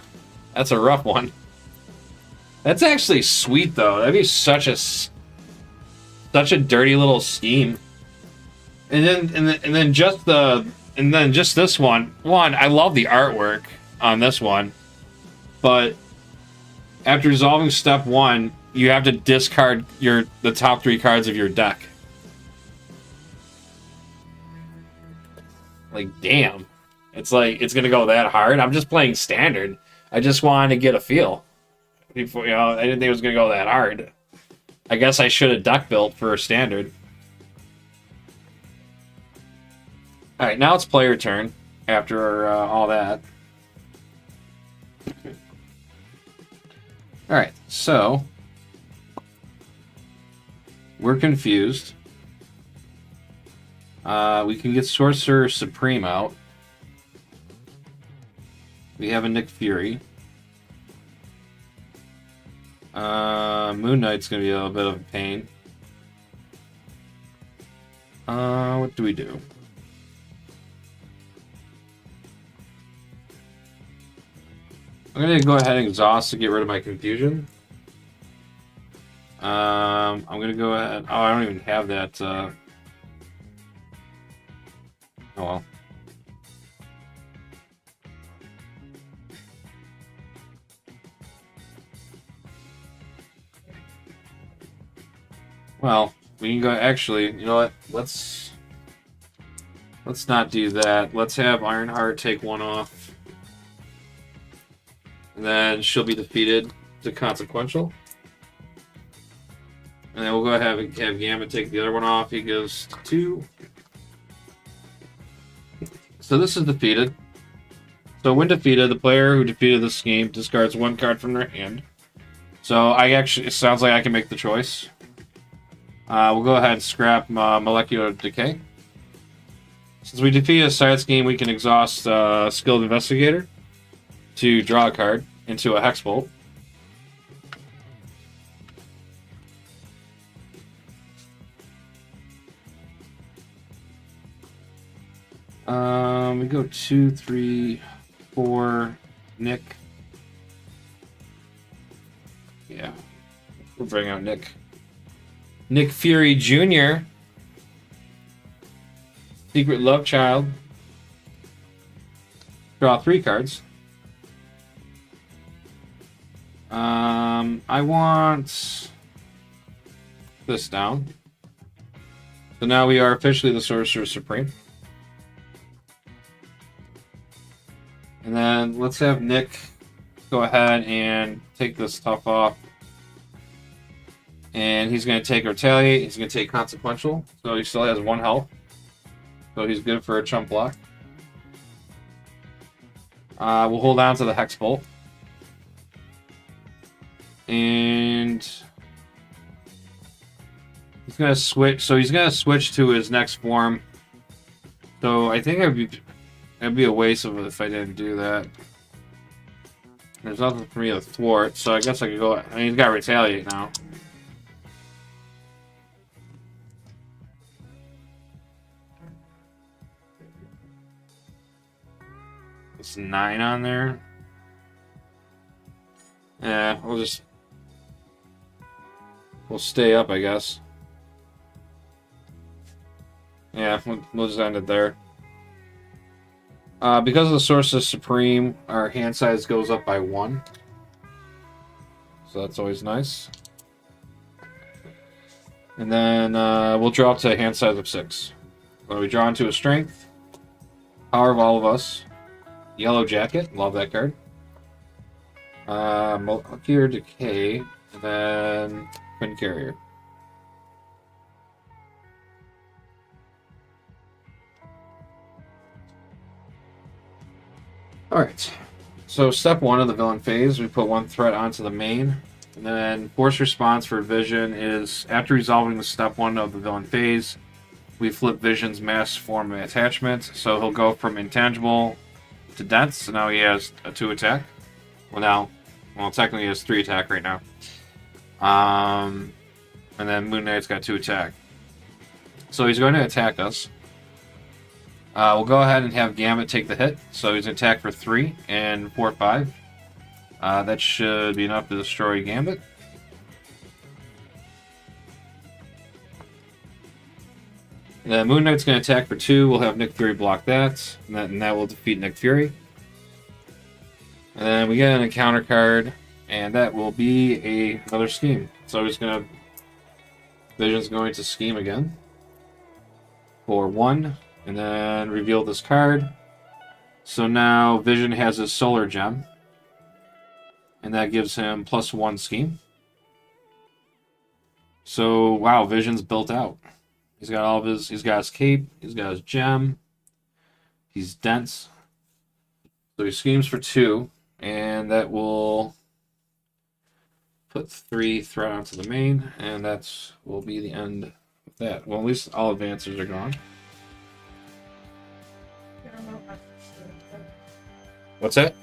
rough one. That's actually sweet, though. That'd be such a dirty little scheme. And then just this one. One, I love the artwork on this one, but after resolving step 1, you have to discard the top 3 cards of your deck. Like, damn. It's like it's gonna go that hard. I'm just playing standard. I just wanted to get a feel. Before, I didn't think it was going to go that hard. I guess I should have deck built for standard. Alright, now it's player turn after all that. Alright, so we're confused. We can get Sorcerer Supreme out. We have a Nick Fury. Moon Knight's gonna be a little bit of a pain. What do we do? I'm gonna go ahead and exhaust to get rid of my confusion. I'm gonna go ahead. Oh, I don't even have that. Oh well. Well, we can go. Actually, you know what? Let's not do that. Let's have Ironheart take 1 off, and then she'll be defeated to consequential. And then we'll go ahead and have Gambit take the other one off. He goes to 2. So this is defeated. So when defeated, the player who defeated this scheme discards 1 card from their hand. So it sounds like I can make the choice. We'll go ahead and scrap Molecular Decay. Since we defeat a side scheme, we can exhaust Skilled Investigator to draw a card into a Hex Bolt. We go 2, 3, 4, Nick. Yeah, we'll bring out Nick. Nick Fury Jr. Secret Love Child. Draw 3 cards. I want this down. So now we are officially the Sorcerer Supreme. And then let's have Nick go ahead and take this tough off. And he's going to take Retaliate. He's going to take Consequential. So he still has 1 health. So he's good for a chump block. We'll hold on to the Hex Bolt. And he's going to switch. So he's going to switch to his next form. So I think it'd be a waste of it if I didn't do that. There's nothing for me to thwart. So I guess I could go. I mean, he's got Retaliate now. It's 9 on there. Yeah, we'll stay up, I guess. Yeah, we'll just end it there. Because of the Sorcerer Supreme, our hand size goes up by 1. So so that's always nice. And then we'll draw up to a hand size of 6. When we draw into a strength, Power of All of Us, Yellow Jacket, love that card. Molecular Decay, and then Twin Carrier. Alright, so step 1 of the villain phase, we put 1 threat onto the main, and then force response for Vision is, after resolving the step 1 of the villain phase, we flip Vision's mass form attachment, so he'll go from intangible to dense, so now he has a 2 attack. Well, technically he has 3 attack right now. And then Moon Knight's got 2 attack. So he's going to attack us. We'll go ahead and have Gambit take the hit. So he's attack for 3 and 4, 5. That should be enough to destroy Gambit. And then Moon Knight's going to attack for 2. We'll have Nick Fury block that. And that will defeat Nick Fury. And then we get an encounter card. And that will be another scheme. So he's going to... Vision's going to scheme again. For 1. And then reveal this card. So now Vision has his Solar Gem. And that gives him +1 scheme. So, wow, Vision's built out. He's got all of his... He's got his cape. He's got his gem. He's dense. So he schemes for 2. And that will put 3 threat onto the main. And that will be the end of that. Well, at least all advances are gone. What's that?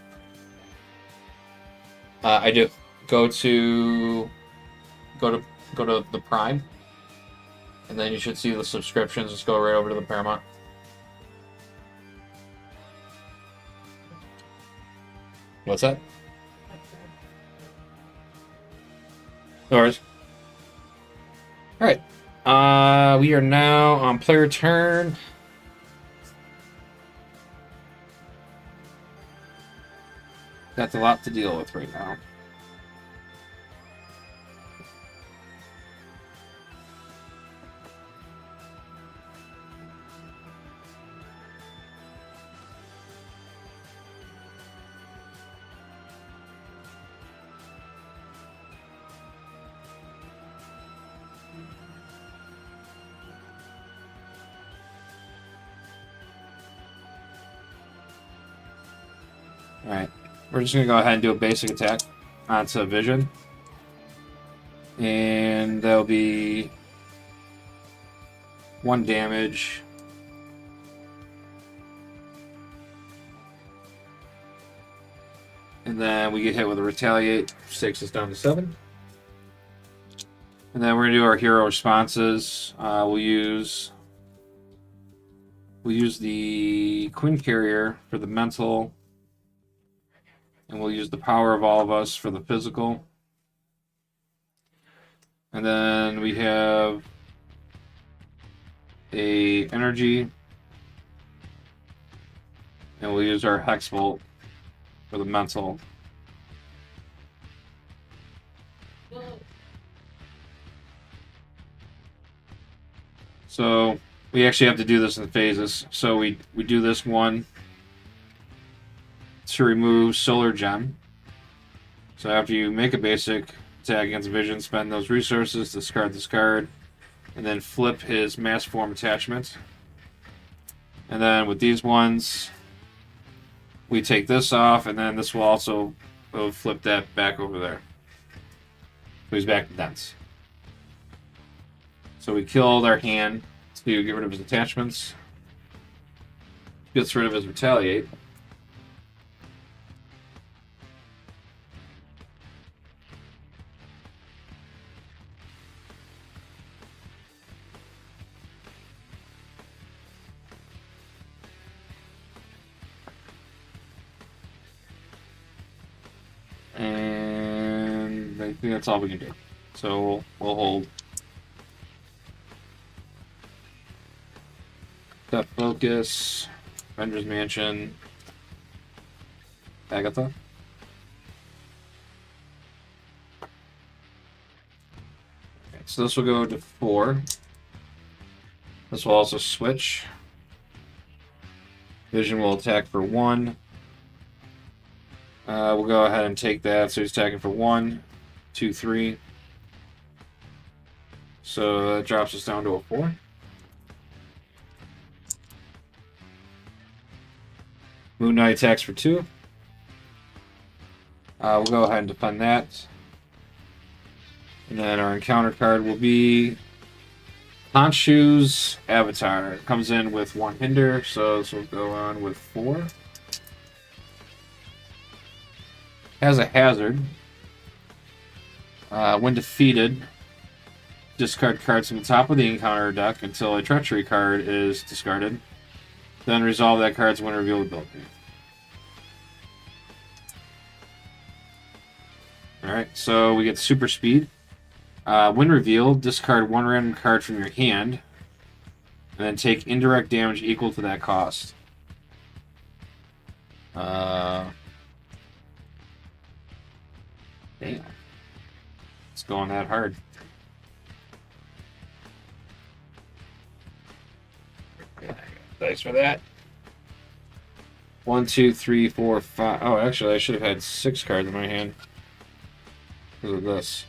I do. Go to the Prime, and then you should see the subscriptions. Just go right over to the Paramount. What's that? No worries. All right. We are now on player turn. Got a lot to deal with right now. Alright, we're just going to go ahead and do a basic attack onto Vision. And that'll be 1 damage. And then we get hit with a Retaliate, which takes us down to 7. And then we're going to do our hero responses. We'll use the Queen Carrier for the mental. And we'll use the Power of All of Us for the physical. And then we have a energy. And we'll use our Hex Bolt for the mental. So we actually have to do this in phases. So we do this one to remove Solar Gem. So after you make a basic attack against Vision, spend those resources, discard this card, and then flip his mass form attachment. And then with these ones, we take this off, and then this will also flip that back over there. So he's back to dense. So we killed our hand to get rid of his attachments. Gets rid of his Retaliate. And I think that's all we can do. So we'll hold. Death Focus, Avengers Mansion, Agatha. So this will go to 4. This will also switch. Vision will attack for 1. We'll go ahead and take that. So he's attacking for 1, 2, 3. So that drops us down to a 4. Moon Knight attacks for 2. We'll go ahead and defend that. And then our encounter card will be Khonshu's Avatar. It comes in with 1 hinder, so this will go on with 4. Has a hazard. When defeated, discard cards from the top of the encounter deck until a treachery card is discarded. Then resolve that card's when reveal ability. Alright, so we get super speed. When revealed, discard 1 random card from your hand, and then take indirect damage equal to that cost. Damn. It's going that hard. Thanks for that. 1, 2, 3, 4, 5. Oh, actually, I should have had 6 cards in my hand because of this.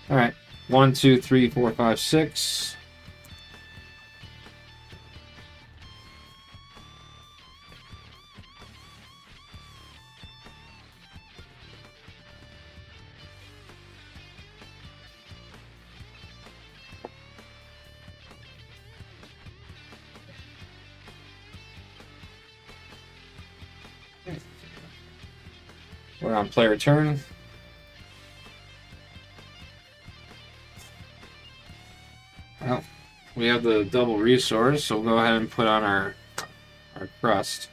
All right, 1, 2, 3, 4, 5, 6. We're on player turn. Well, we have the double resource, so we'll go ahead and put on our crust.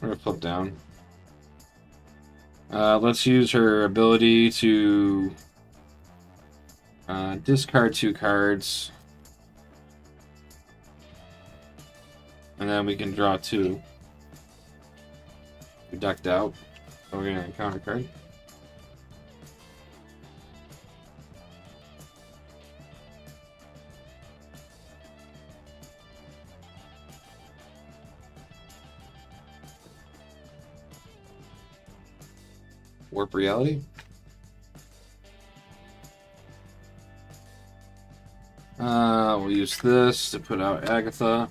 We're gonna flip down. Let's use her ability to discard 2 cards, and then we can draw 2. We decked out, so we're gonna encounter card. Warp reality. We'll use this to put out Agatha.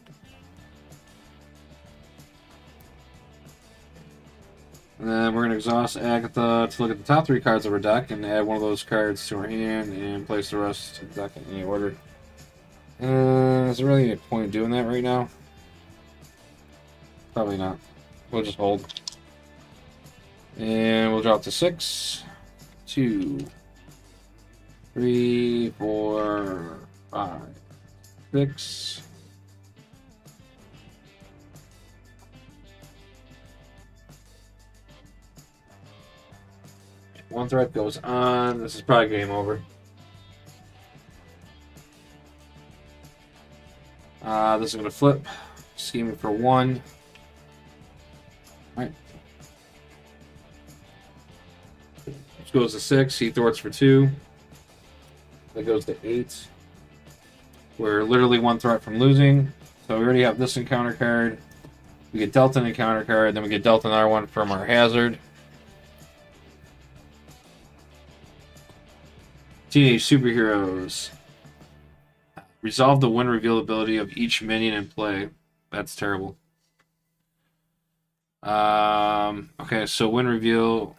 And then we're going to exhaust Agatha to look at the top 3 cards of our deck and add one of those cards to our hand and place the rest of the deck in any order. Is there really any point in doing that right now? Probably not. We'll just hold. And we'll drop to 6, 2, 3, 4, 5, 6. One threat goes on. This is probably game over. This is going to flip. Scheming for 1. Alright. This goes to 6. He thwarts for 2. That goes to 8. We're literally 1 threat from losing. So we already have this encounter card. We get dealt an encounter card. Then we get dealt another one from our hazard. Teenage Superheroes. Resolve the win reveal ability of each minion in play. That's terrible. Okay, so win reveal.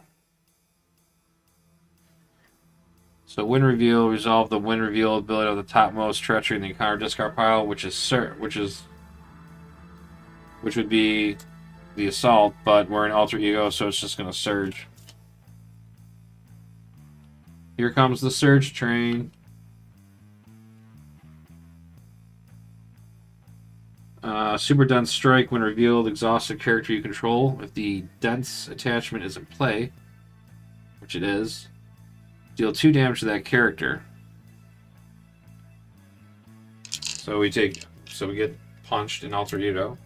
So win reveal, resolve the win reveal ability of the topmost treachery in the encounter discard pile, which would be the assault, but we're an alter ego, so it's just gonna surge. Here comes the surge train. Super Dense Strike, when revealed, exhausts a character you control. If the Dense attachment is in play, which it is, deal 2 damage to that character. So we get punched in Alter Ego.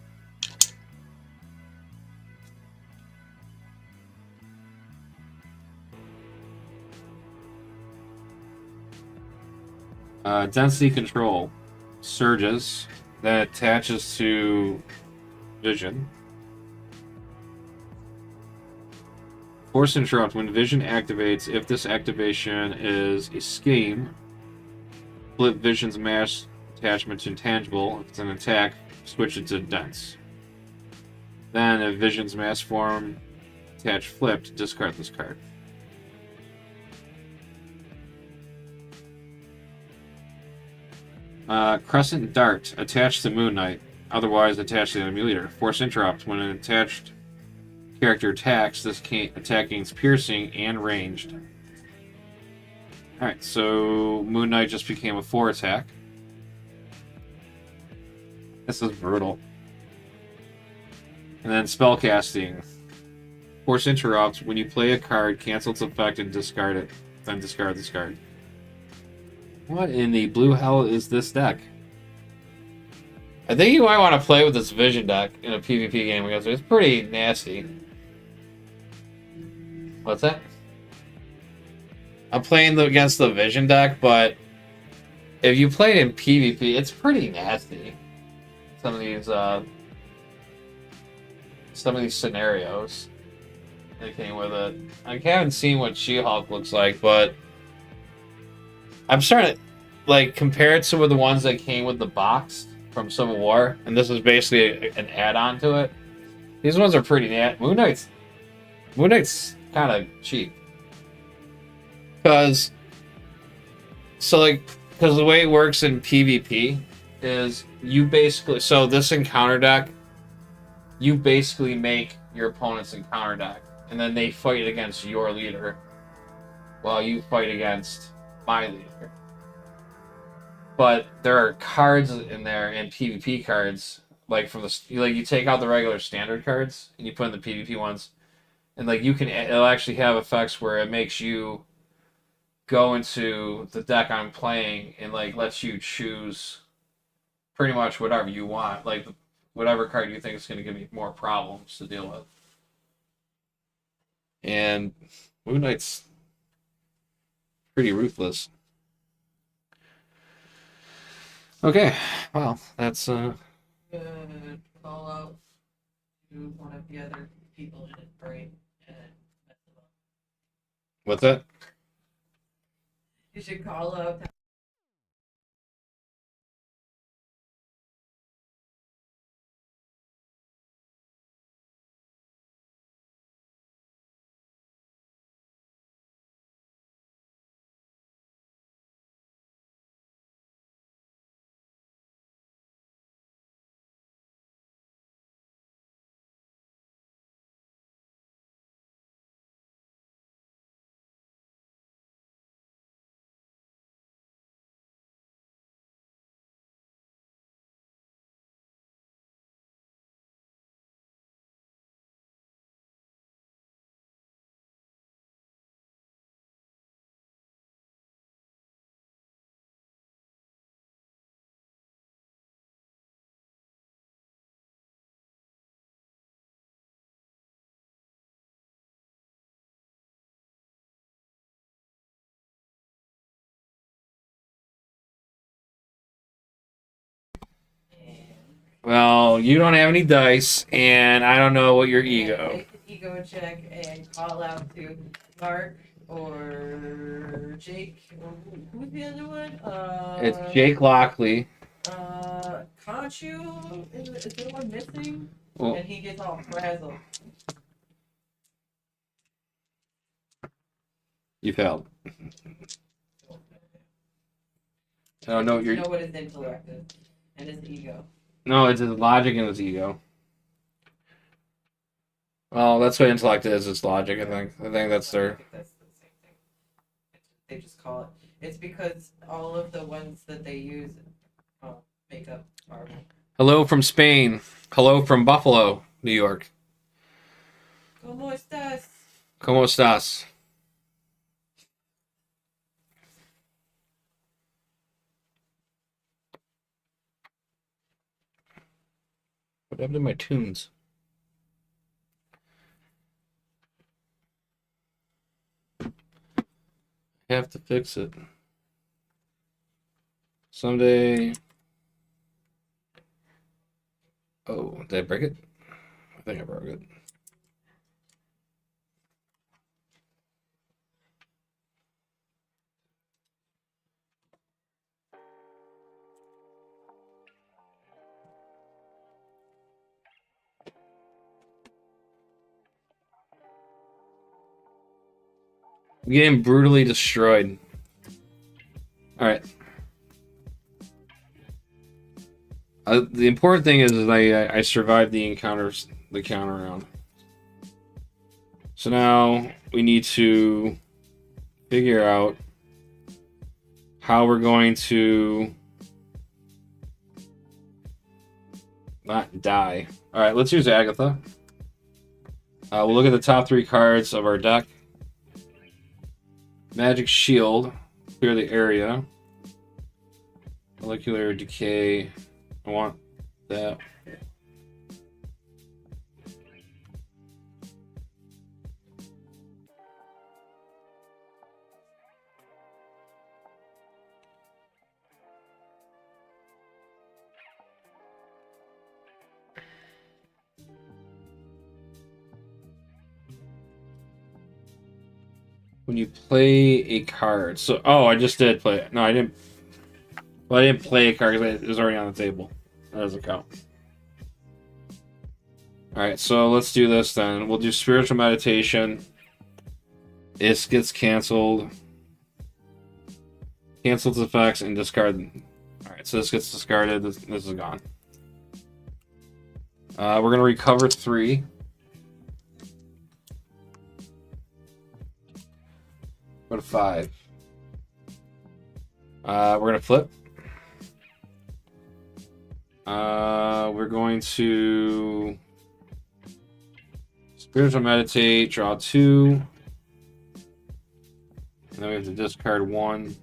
Density Control surges, then attaches to Vision. Force Interrupt, when Vision activates, if this activation is a scheme, flip Vision's mass attachment to Intangible. If it's an attack, switch it to Dense. Then, if Vision's mass form attached flipped, discard this card. Crescent Dart, attached to Moon Knight, otherwise attached to the enemy leader. Force Interrupt, when an attached character attacks, this attack gains piercing and ranged. Alright, so Moon Knight just became a 4 attack. This is brutal. And then Spellcasting. Force Interrupt, when you play a card, cancel its effect and discard it. Then discard this card. What in the blue hell is this deck? I think you might want to play with this Vision deck in a PvP game because it's pretty nasty. What's that? I'm playing against the Vision deck, but if you play it in PvP, it's pretty nasty. Some of these scenarios that came with it. I haven't seen what She-Hulk looks like, but I'm starting to compare it to some of the ones that came with the box from Civil War, and this is basically an add-on to it. These ones are pretty nasty. Moon Knight's kind of cheap. Because the way it works in PvP is you basically, so this encounter deck, you basically make your opponent's encounter deck, and then they fight against your leader while you fight against my leader. But there are cards in there, and PvP cards, you take out the regular standard cards and you put in the PvP ones, and it'll actually have effects where it makes you go into the deck I'm playing and lets you choose pretty much whatever you want, whatever card you think is going to give me more problems to deal with. And Moon Knight's pretty ruthless. Okay, well, that's Good call out to one of the other people in his brain and mess them up. What's that? You should call out. Well, you don't have any dice, and I don't know what your ego. Make an ego check and call out to Mark or Jake. Or who's the other one? It's Jake Lockley. Conchu is the one missing, Well, and he gets all frazzled. you failed. I don't know what You your. know what his intellect is and his ego. No, it's his logic and his ego. Well, that's what intellect is. It's logic. I think. I think that's their. That's the same thing. they just call it. It's because all of the ones that they use make up Marvel. Hello from Spain. Hello from Buffalo, New York. ¿Cómo estás? ¿Cómo estás? What happened to my tunes? I have to fix it. Someday. Oh, did I break it? I think I broke it. I'm getting brutally destroyed. Alright. The important thing is that I survived the counter round. So now we need to figure out how we're going to not die. Alright, let's use Agatha. We'll look at the top 3 cards of our deck. Magic Shield, clear the area. Molecular Decay, I want that. When you play a card, so I just did play it. No, I didn't. Well, I didn't play a card because it was already on the table. That doesn't count. All right, so let's do this then. We'll do Spiritual Meditation. This gets canceled. Cancels effects and discard. All right, so this gets discarded. This is gone. We're gonna recover 3. Go to 5. We're gonna flip. We're going to Spiritual Meditate, draw 2. And then we have to discard 1.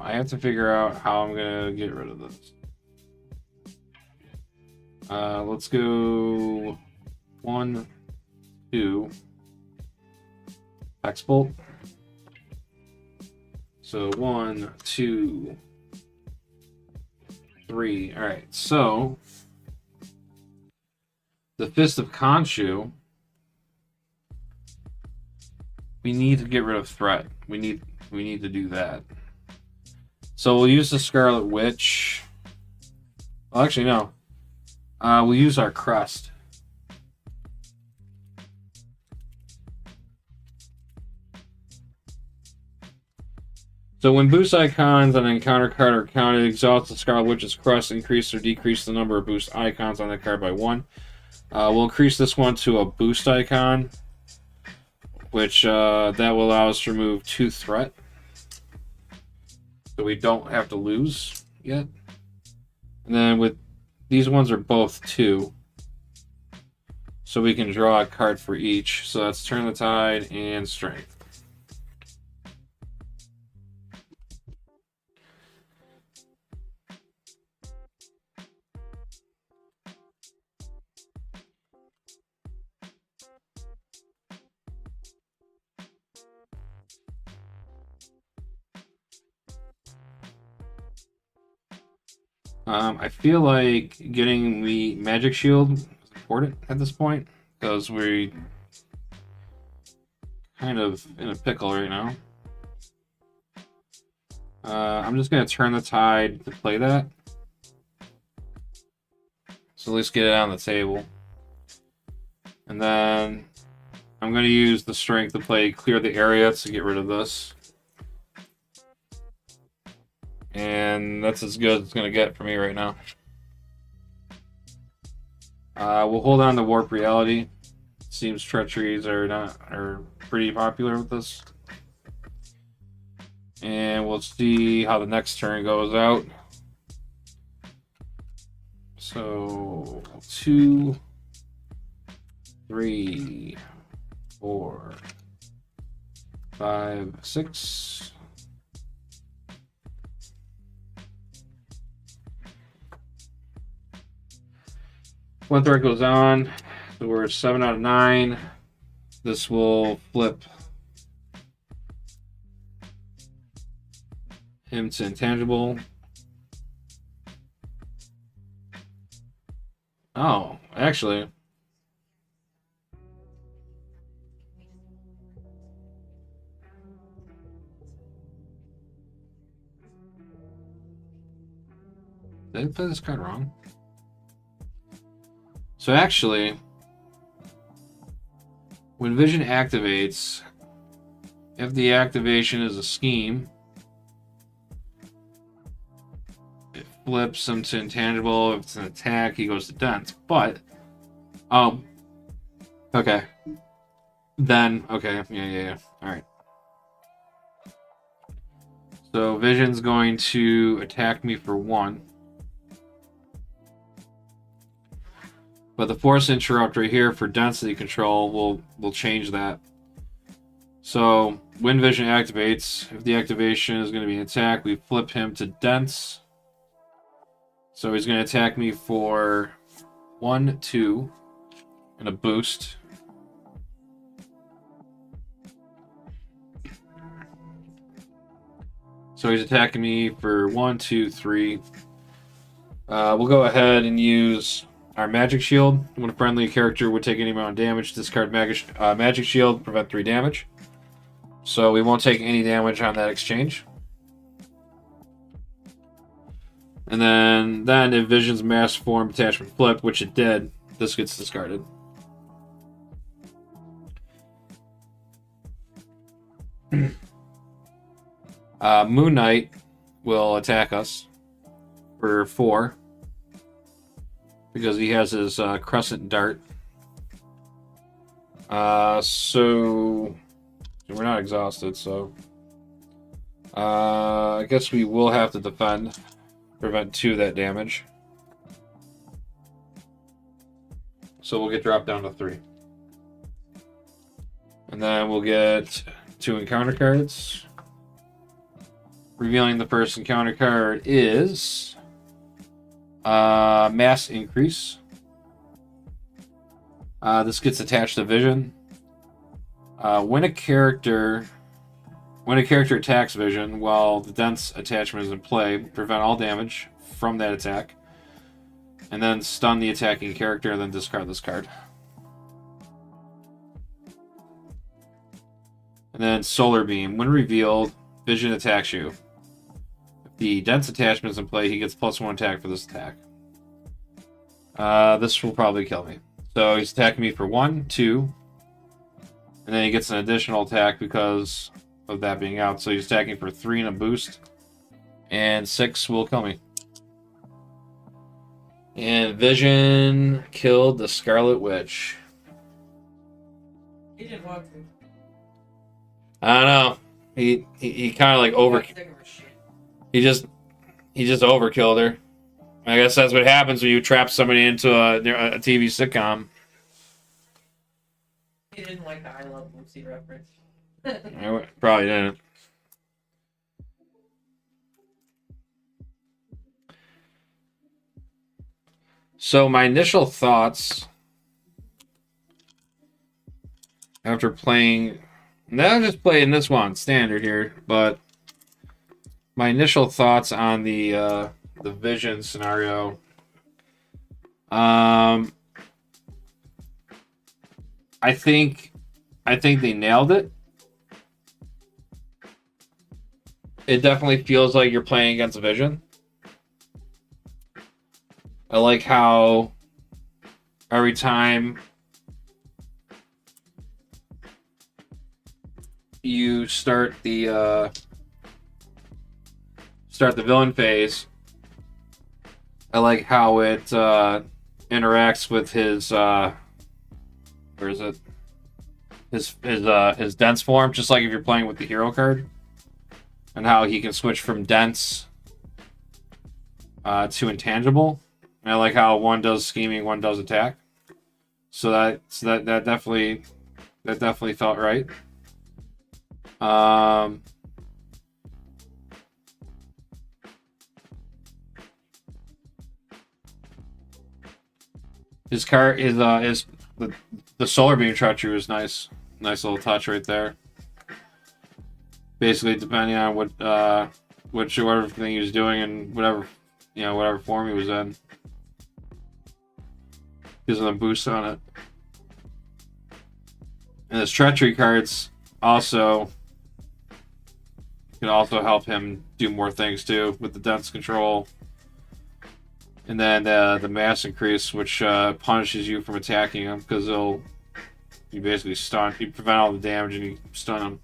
I have to figure out how I'm gonna get rid of this. Let's go 1, 2. X-Bolt. So 1, 2, 3. All right. So the Fist of Khonshu. We need to get rid of threat. We need to do that. So we'll use the Scarlet Witch. Well, actually, no. We'll use our crest. So when boost icons on an encounter card are counted, exhaust the Scarlet Witch's crest, increase or decrease the number of boost icons on that card by 1. We'll increase this one to a boost icon, which that will allow us to remove 2 threat. So we don't have to lose yet. And then with these ones are both 2. So we can draw a card for each. So that's Turn the Tide and Strength. I feel like getting the Magic Shield is important at this point because we're kind of in a pickle right now. I'm just going to Turn the Tide to play that. So at least get it on the table. And then I'm going to use the Strength to play Clear the Area to get rid of this. And that's as good as it's going to get for me right now. We'll hold on to Warp Reality. Seems treacheries are pretty popular with this. And we'll see how the next turn goes out. So 2, 3, 4, 5, 6. One threat goes on. So we're 7 out of 9. This will flip him to intangible. Oh, actually. Did I play this card wrong? So actually, when Vision activates, if the activation is a scheme, it flips him to intangible. If it's an attack, he goes to dense. But, okay. Then, okay, yeah. All right. So Vision's going to attack me for 1. But the force interrupter here for density control will change that. So when Vision activates, if the activation is going to be an attack, we flip him to dense. So he's going to attack me for 1, 2, and a boost. So he's attacking me for 1, 2, 3. We'll go ahead and use our Magic Shield. When a friendly character would take any amount of damage, discard Magic Shield, prevent 3 damage. So we won't take any damage on that exchange. And then if Vision's mass form attachment flipped, which it did, this gets discarded. Moon Knight will attack us for 4. Because he has his Crescent Dart. So we're not exhausted, so I guess we will have to defend. Prevent 2 of that damage. So we'll get dropped down to 3. And then we'll get 2 encounter cards. Revealing the first encounter card is Mass Increase. This gets attached to Vision. When a character attacks Vision while the dense attachment is in play, prevent all damage from that attack, and then stun the attacking character, and then discard this card. And then Solar Beam. When revealed, Vision attacks you. If the dense attachment is in play, he gets +1 attack for this attack. This will probably kill me. So he's attacking me for 1, 2, and then he gets an additional attack because of that being out. So he's attacking for 3 and a boost, and 6 will kill me. And Vision killed the Scarlet Witch. He didn't want to. I don't know. He kind of like He just overkilled her. I guess that's what happens when you trap somebody into a TV sitcom. He didn't like the I Love Lucy reference. I probably didn't. So my initial thoughts after playing, now I'm just playing this one standard here, but my initial thoughts on the Vision scenario. I think they nailed it. It definitely feels like you're playing against Vision. I like how every time you start the start the villain phase. I like how it interacts with his where is it? His dense form, just like if you're playing with the hero card, and how he can switch from dense to intangible. And I like how one does scheming, one does attack. So that definitely felt right. His car is the solar beam treachery was nice. Nice little touch right there. Basically, depending on whatever thing he was doing and whatever form he was in, gives him a boost on it. And his treachery cards also can also help him do more things too with the dense control. And then the mass increase, which punishes you from attacking him because you basically stun. You prevent all the damage and you stun him.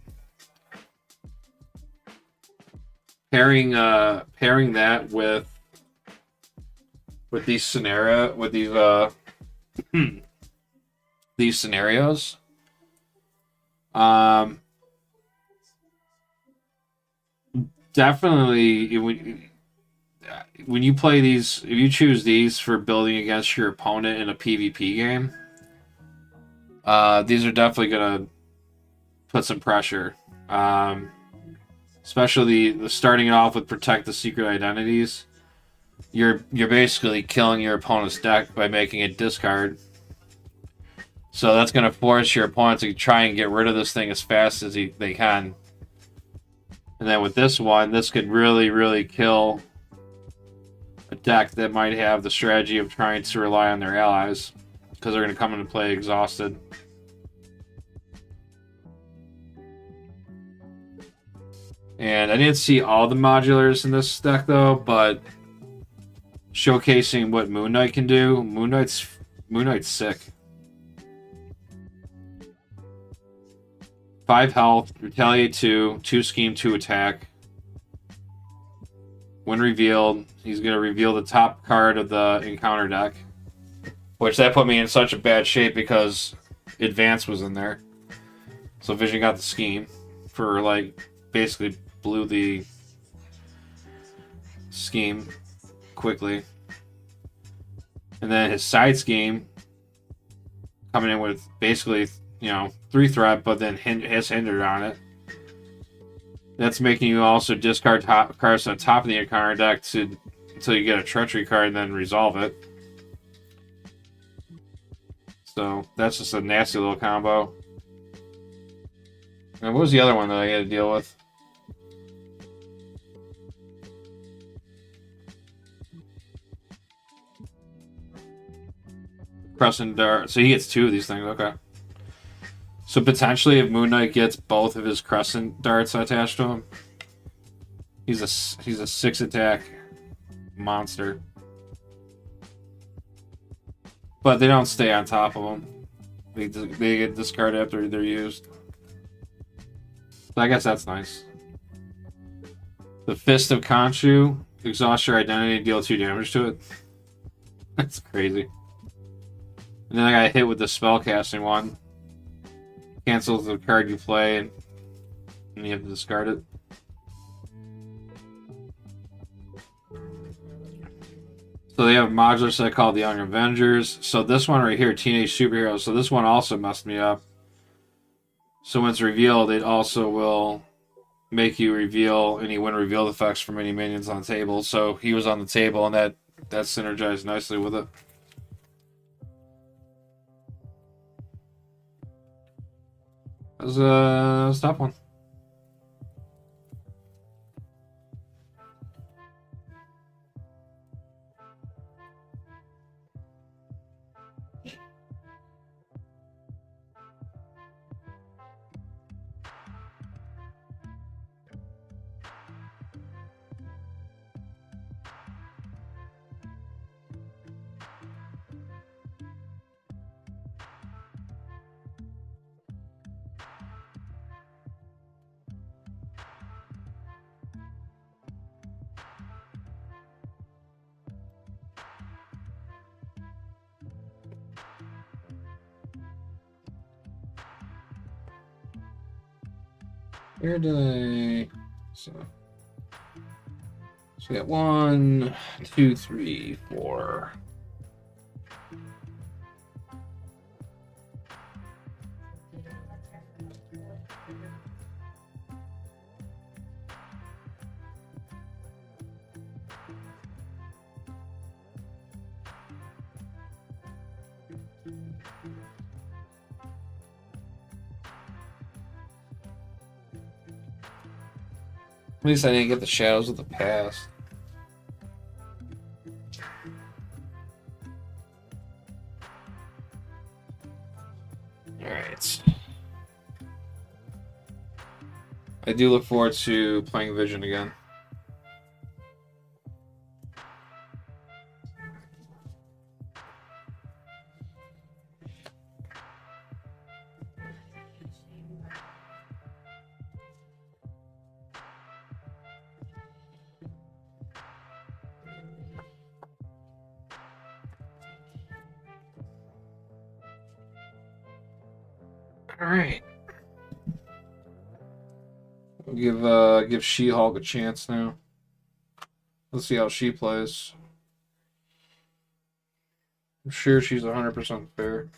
Pairing that with these these scenarios, definitely when you play these, if you choose these for building against your opponent in a PvP game, these are definitely gonna put some pressure. Especially the starting it off with protect the secret identities. You're basically killing your opponent's deck by making it discard. So that's gonna force your opponent to try and get rid of this thing as fast as they can. And then with this one, this could really kill a deck that might have the strategy of trying to rely on their allies, because they're going to come into play exhausted. And I didn't see all the modulars in this deck though, but showcasing what Moon Knight can do, Moon Knight's sick. 5 health, retaliate 2, 2 scheme, 2 attack. When revealed, he's going to reveal the top card of the encounter deck. Which that put me in such a bad shape because Advance was in there. So Vision got the scheme for basically blew the scheme quickly. And then his side scheme coming in with basically, 3 threat, but then has hindered on it. That's making you also discard cards on top of the encounter deck until you get a treachery card and then resolve it. So that's just a nasty little combo. And what was the other one that I had to deal with? Crescent Dart. So he gets 2 of these things. Okay. So potentially, if Moon Knight gets both of his Crescent Darts attached to him, he's a 6 attack monster. But they don't stay on top of him. They get discarded after they're used. So I guess that's nice. The Fist of Khonshu, exhaust your identity, deal 2 damage to it. That's crazy. And then I got hit with the spellcasting one. Cancels the card you play, and you have to discard it. So they have a modular set called the Young Avengers. So this one right here, Teenage Superheroes. So this one also messed me up. So when it's revealed, it also will make you reveal any win revealed effects from any minions on the table. So he was on the table, and that synergized nicely with it. That was a tough one. Where did I? So we got 1, 2, 3, 4. At least I didn't get the Shadows of the Past. Alright. I do look forward to playing Vision again. Alright. We'll give She-Hulk a chance now. Let's see how she plays. I'm sure she's 100% fair.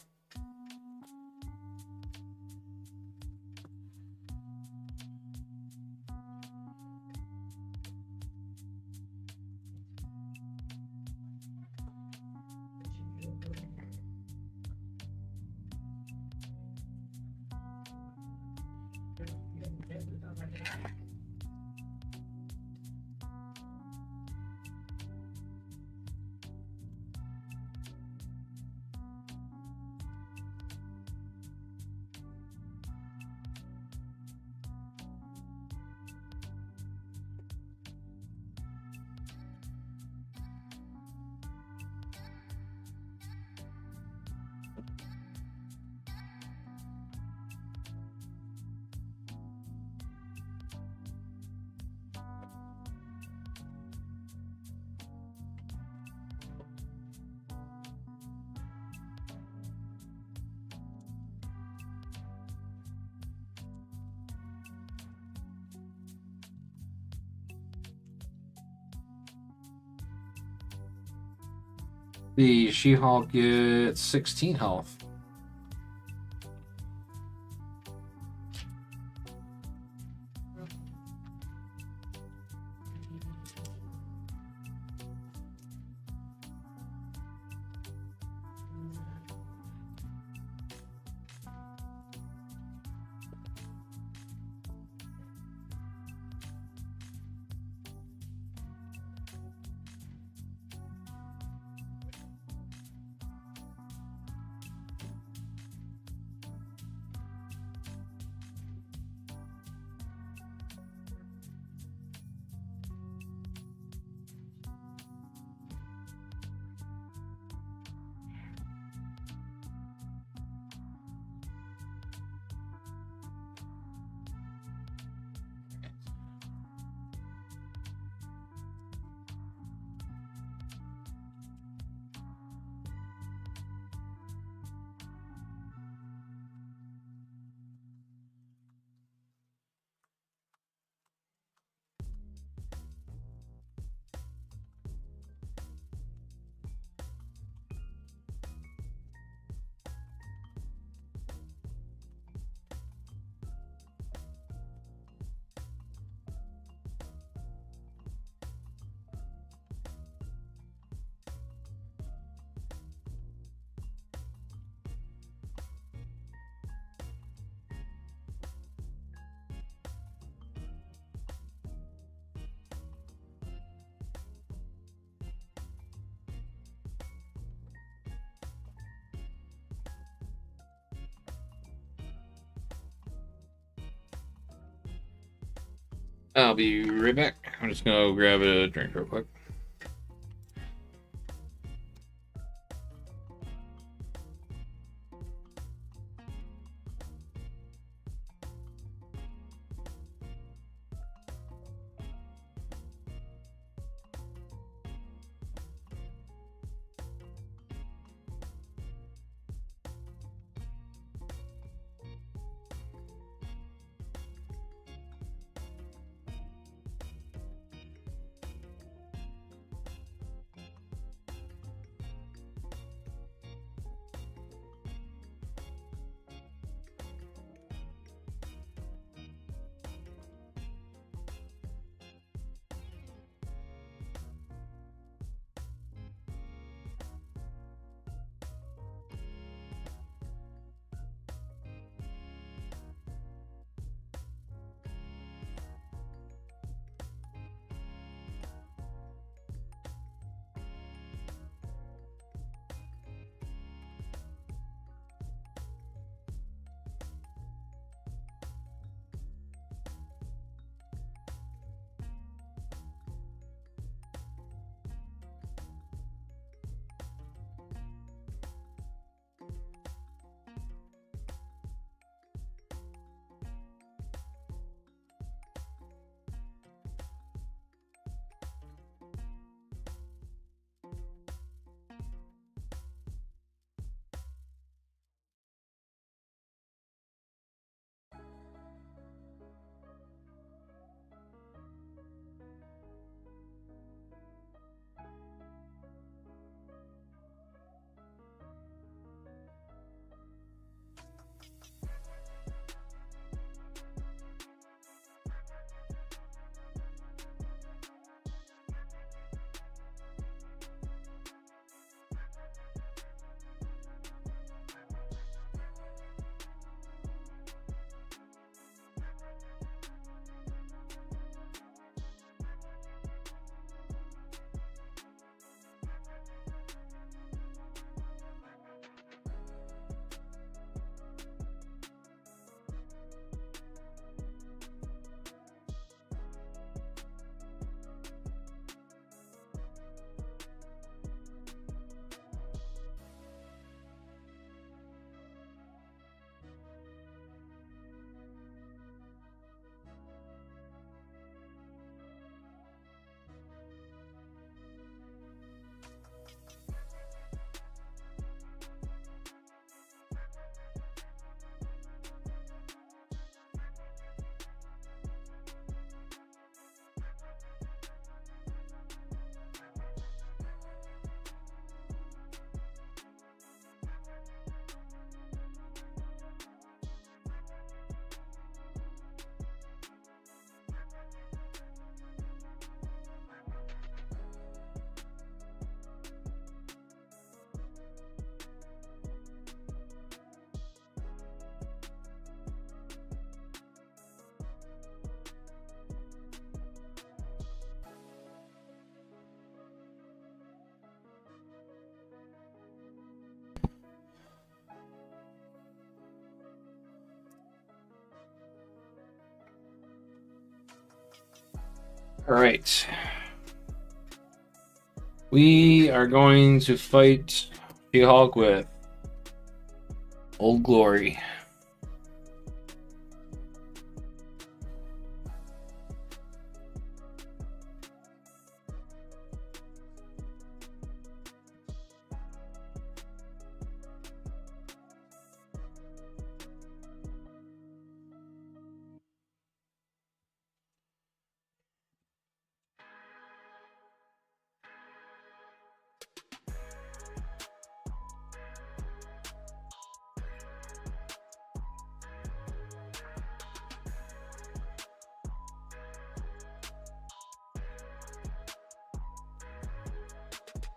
The She-Hulk gets 16 health. I'll be right back. I'm just gonna go grab a drink real quick. All right. We are going to fight She-Hulk with Old Glory.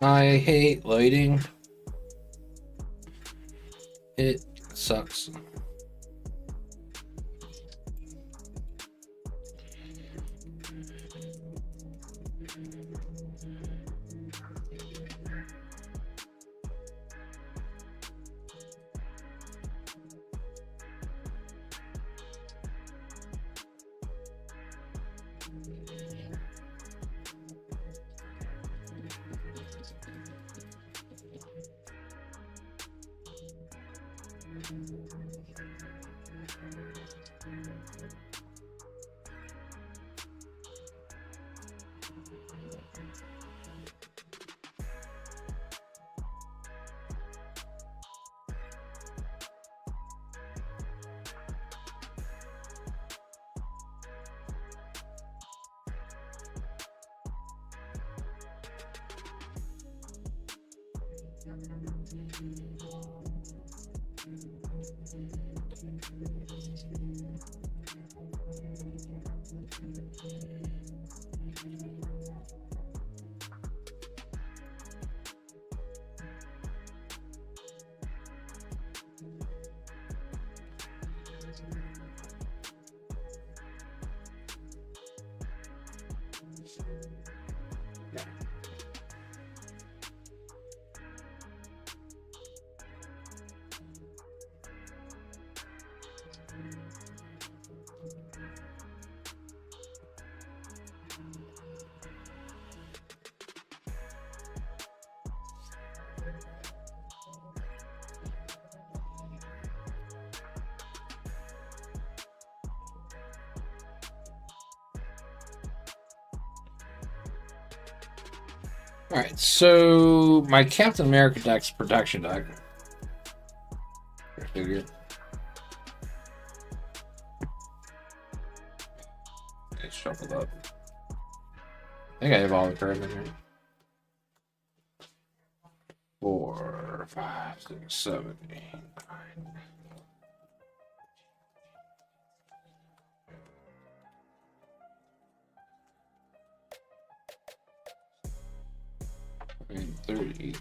I hate lighting. It sucks. Alright, so my Captain America deck's protection deck. I figured. It's shuffled up. I think I have all the cards in here. 4, 5, 6, 7, 8, 9. 30,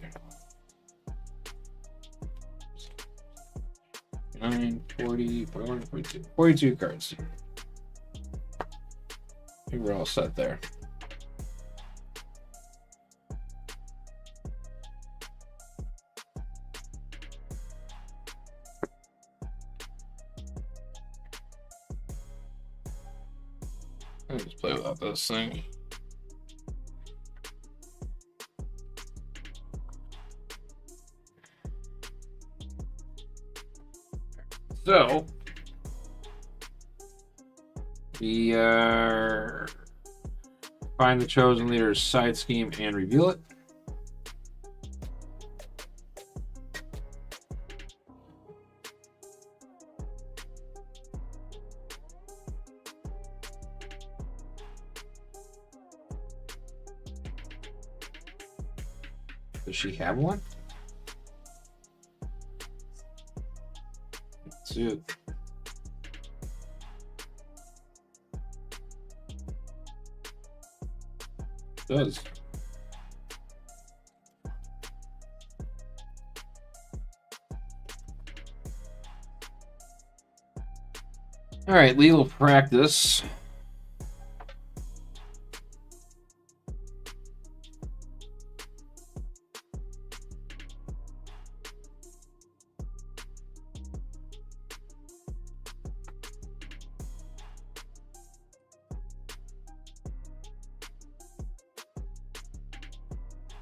9, 40, 41, 42. 42 cards. I think we're all set there. Let's just play without this thing. So, we find the chosen leader's side scheme and reveal it. Does she have one? Let's see it. Does. All right, legal practice.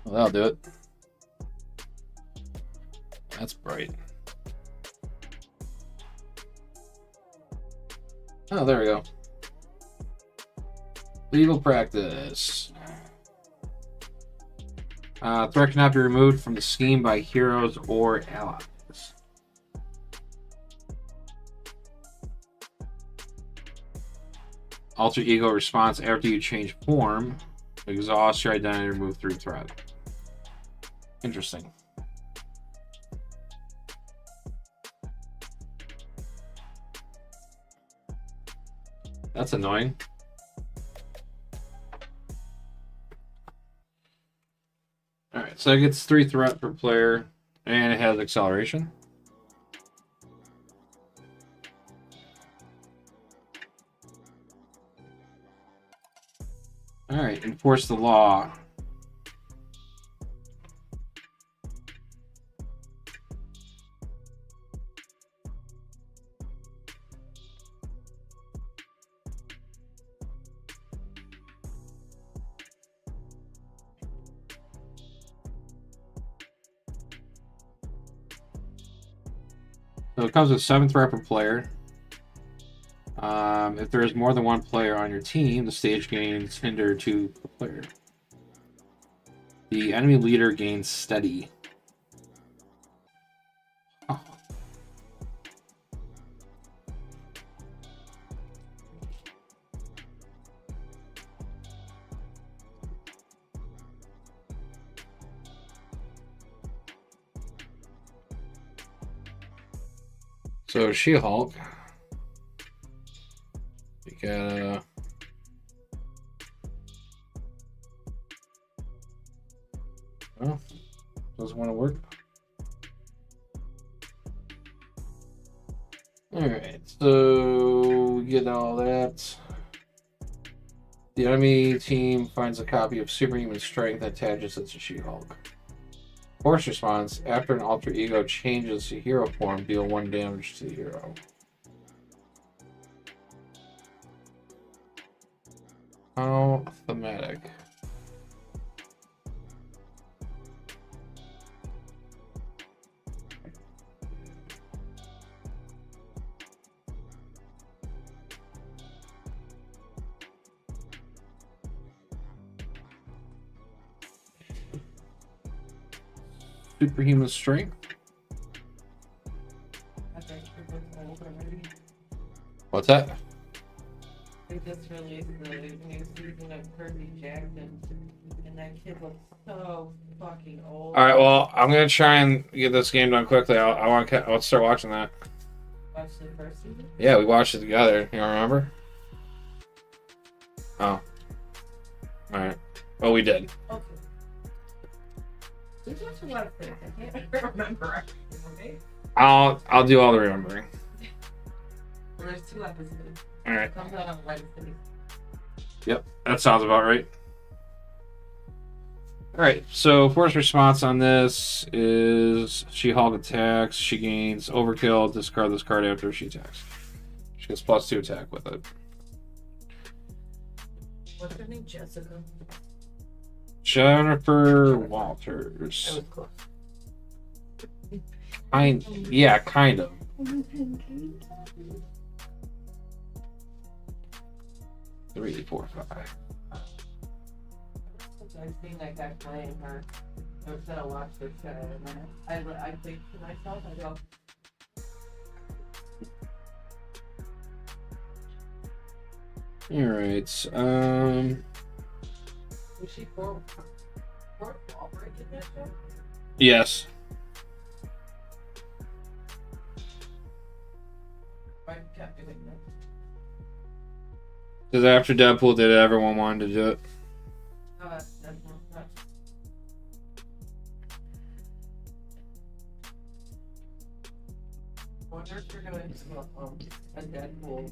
Well, that'll do it. That's bright. Oh, there we go. Legal practice. Threat cannot be removed from the scheme by heroes or allies. Alter ego response after you change form. Exhaust your identity, remove through threat. Interesting. That's annoying. Alright, so it gets 3 threat per player, and it has acceleration. Alright, enforce the law. So it comes with 7 threat per player. If there is more than one player on your team, the stage gains hinder 2 per player. The enemy leader gains steady. Oh. So She-Hulk. You gotta... Oh, doesn't want to work. Alright, so we get all that. The enemy team finds a copy of Superhuman Strength and attaches it to She-Hulk. Force response, after an alter ego changes to hero form, deal 1 damage to the hero. How thematic. Superhuman strength. What's that? They just released the new season of Percy Jackson, and that kid looks so fucking old. All right, well, I'm gonna try and get this game done quickly. I want to. Let's start watching that. Watch the first season? Yeah, we watched it together. You remember? Oh. All right. Well, we did. Okay. We watched a lot of things. I can't remember everything, okay? I'll do all the remembering. Well, there's 2 episodes. All right. It comes out on Wednesday. Yep, that sounds about right. All right. So force response on this is She-Hulk attacks. She gains overkill. Discard this card after she attacks. She gets +2 attack with it. What's her name? Jessica. Jennifer Walters. That was close. Yeah, kind of. 3, 4, 5. I've seen that guy playing her. I said I'll watch this guy, and then I think to myself, I go, All right. was she fourth wall break in that show? Yes. I kept doing that. Because after Deadpool did it, everyone wanted to do it. That's not. I wonder if you're going to a Deadpool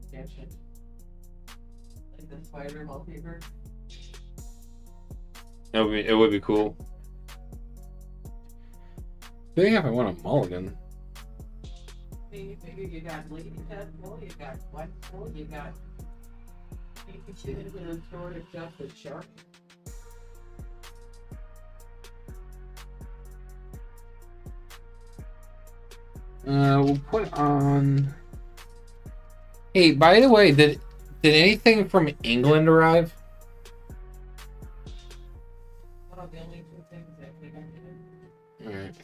expansion. Like the spider multiverse. It would be cool. They haven't won a mulligan. Maybe you got Lady Deadpool, you got Deadpool, you got Pikachu with a sword of justice shark. We'll put on. Hey, by the way, did anything from England arrive? One of the only two things that we don't do. All right.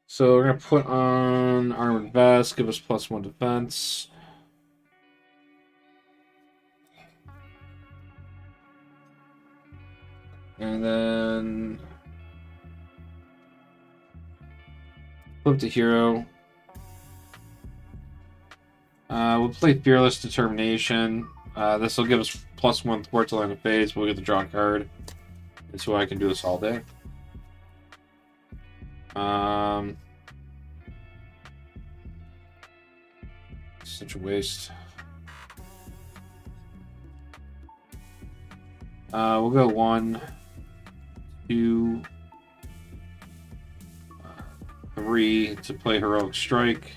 So we're gonna put on armored vest, give us +1 defense. And then flip to hero. We'll play Fearless Determination. This will give us +1 thwart to line of phase. We'll get to draw a card. And so I can do this all day. Such a waste. We'll go 1, 2, 3 to play Heroic Strike.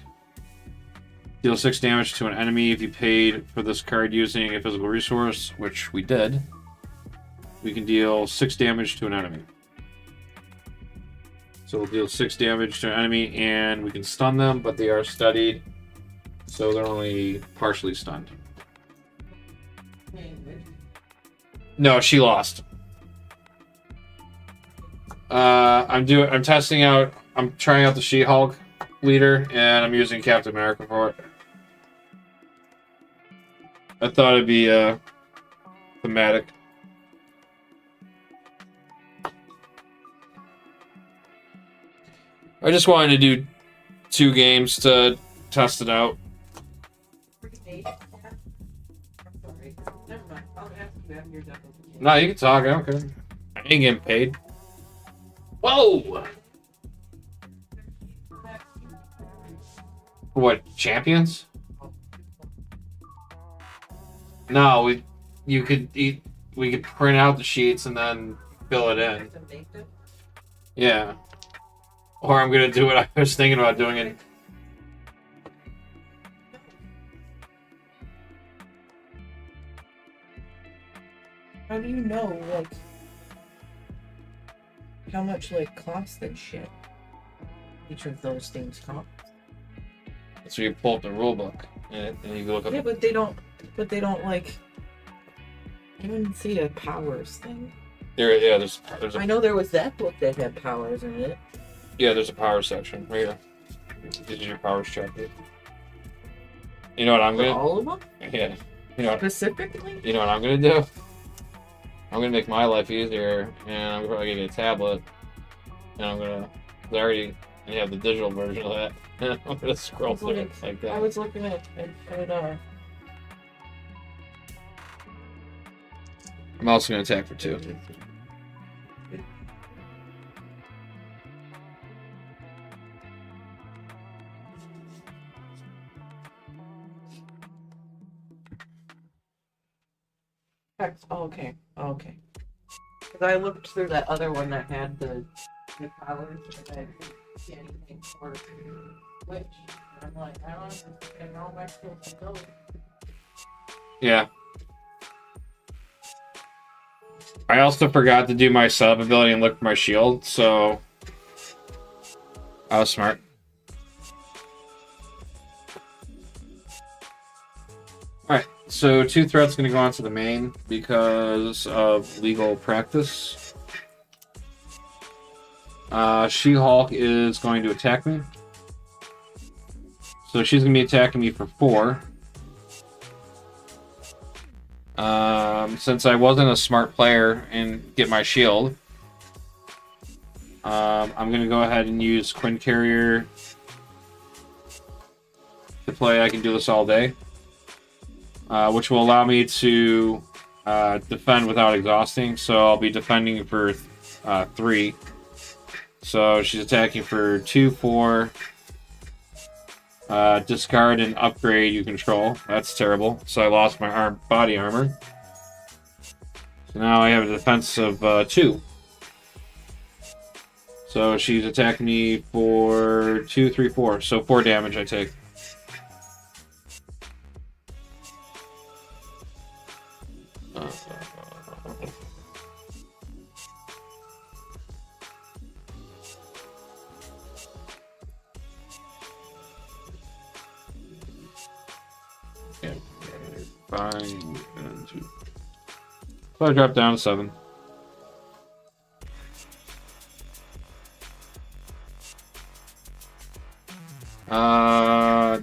Deal 6 damage to an enemy if you paid for this card using a physical resource, which we did. We can deal 6 damage to an enemy. So we'll deal 6 damage to an enemy, and we can stun them, but they are studied, so they're only partially stunned. No, she lost. I'm testing out. I'm trying out the She-Hulk leader, and I'm using Captain America for it. I thought it'd be thematic. I just wanted to do 2 games to test it out. I'm sorry. Never mind. I'll ask you after you're done. No, you can talk. I don't care. I ain't getting paid. Whoa! What, champions? No, we could print out the sheets and then fill it in. Yeah. Or I'm gonna do what I was thinking about doing it. How do you know, like, how much, like, cost and shit each of those things cost? So you pull up the rule book and you look up. Yeah, but they don't, like, I didn't see a powers thing. There's I know there was that book that had powers in it. Yeah, there's a power section right here. This is your powers chapter. You know what I'm For gonna? all of them? Yeah. You know. Specifically? You know what I'm gonna do? I'm gonna make my life easier, and I'm probably gonna get a tablet, and I'm gonna. I already have the digital version of that, and I'm gonna scroll through it like that. I was looking at I'm also gonna attack for 2. Oh, okay. Because I looked through that other one that had the powers, and I didn't see anything for which. And I'm like, I don't understand how my skills go. Yeah. I also forgot to do my sub ability and look for my shield, so I was smart. Alright, so 2 threats going to go on to the main because of legal practice. She-Hulk is going to attack me. So she's going to be attacking me for 4. Since I wasn't a smart player and get my shield, I'm going to go ahead and use Quinn Carrier to play. I can do this all day, which will allow me to defend without exhausting. So I'll be defending for 3. So she's attacking for 2, 4. Discard and upgrade you control. That's terrible. So I lost my body armor. So now I have a defense of 2. So she's attacking me for 2, 3, 4. So 4 damage I take. and 2. So I dropped down to 7.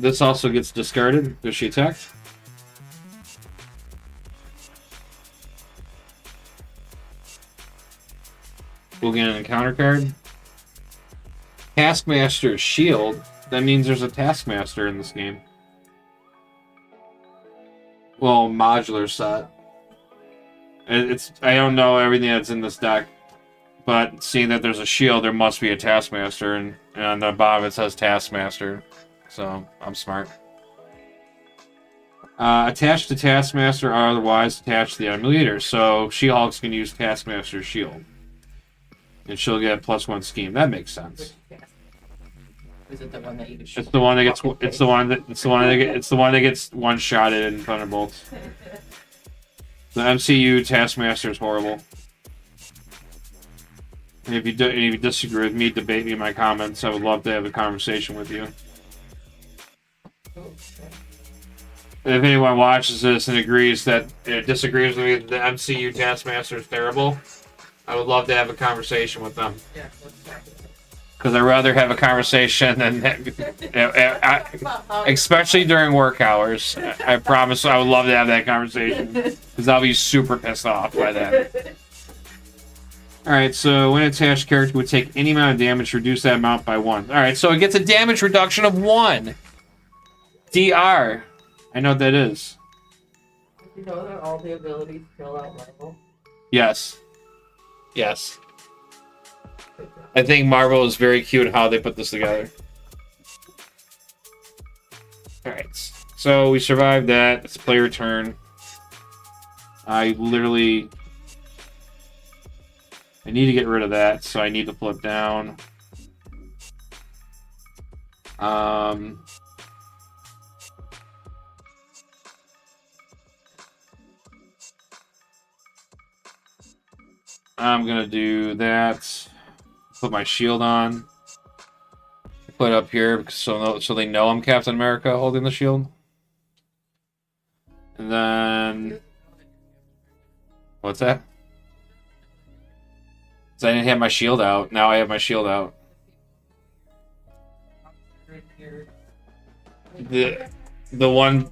This also gets discarded because she attacked. We'll get an encounter card. Taskmaster's Shield. That means there's a Taskmaster in this game. Well, modular set. I don't know everything that's in this deck, but seeing that there's a shield, there must be a Taskmaster, and on the bottom it says Taskmaster. So I'm smart. Attached to Taskmaster or otherwise attached to the enemy leader. So She-Hulk's can use Taskmaster's Shield, and she'll get a +1 scheme. That makes sense. Is it the one that you shoot? It's the one that gets. It's the one that gets one-shotted in Thunderbolts. The MCU Taskmaster is horrible. And if you disagree with me, debate me in my comments. I would love to have a conversation with you. And if anyone watches this and disagrees with me that the MCU Taskmaster is terrible, I would love to have a conversation with them. Yeah, let's talk about it. Because I'd rather have a conversation than, especially during work hours. I promise I would love to have that conversation. Because I'll be super pissed off by that. Alright, so when attached character would take any amount of damage, reduce that amount by 1. Alright, so it gets a damage reduction of 1. DR. I know what that is. You know that all the abilities fill out Marvel? Yes. Yes. I think Marvel is very cute how they put this together. Alright, so we survived that. It's player turn. I need to get rid of that, so I need to flip down. I'm gonna do that. Put my shield on. Put it up here so they know I'm Captain America holding the shield. And then what's that? So I didn't have my shield out. Now I have my shield out. The one.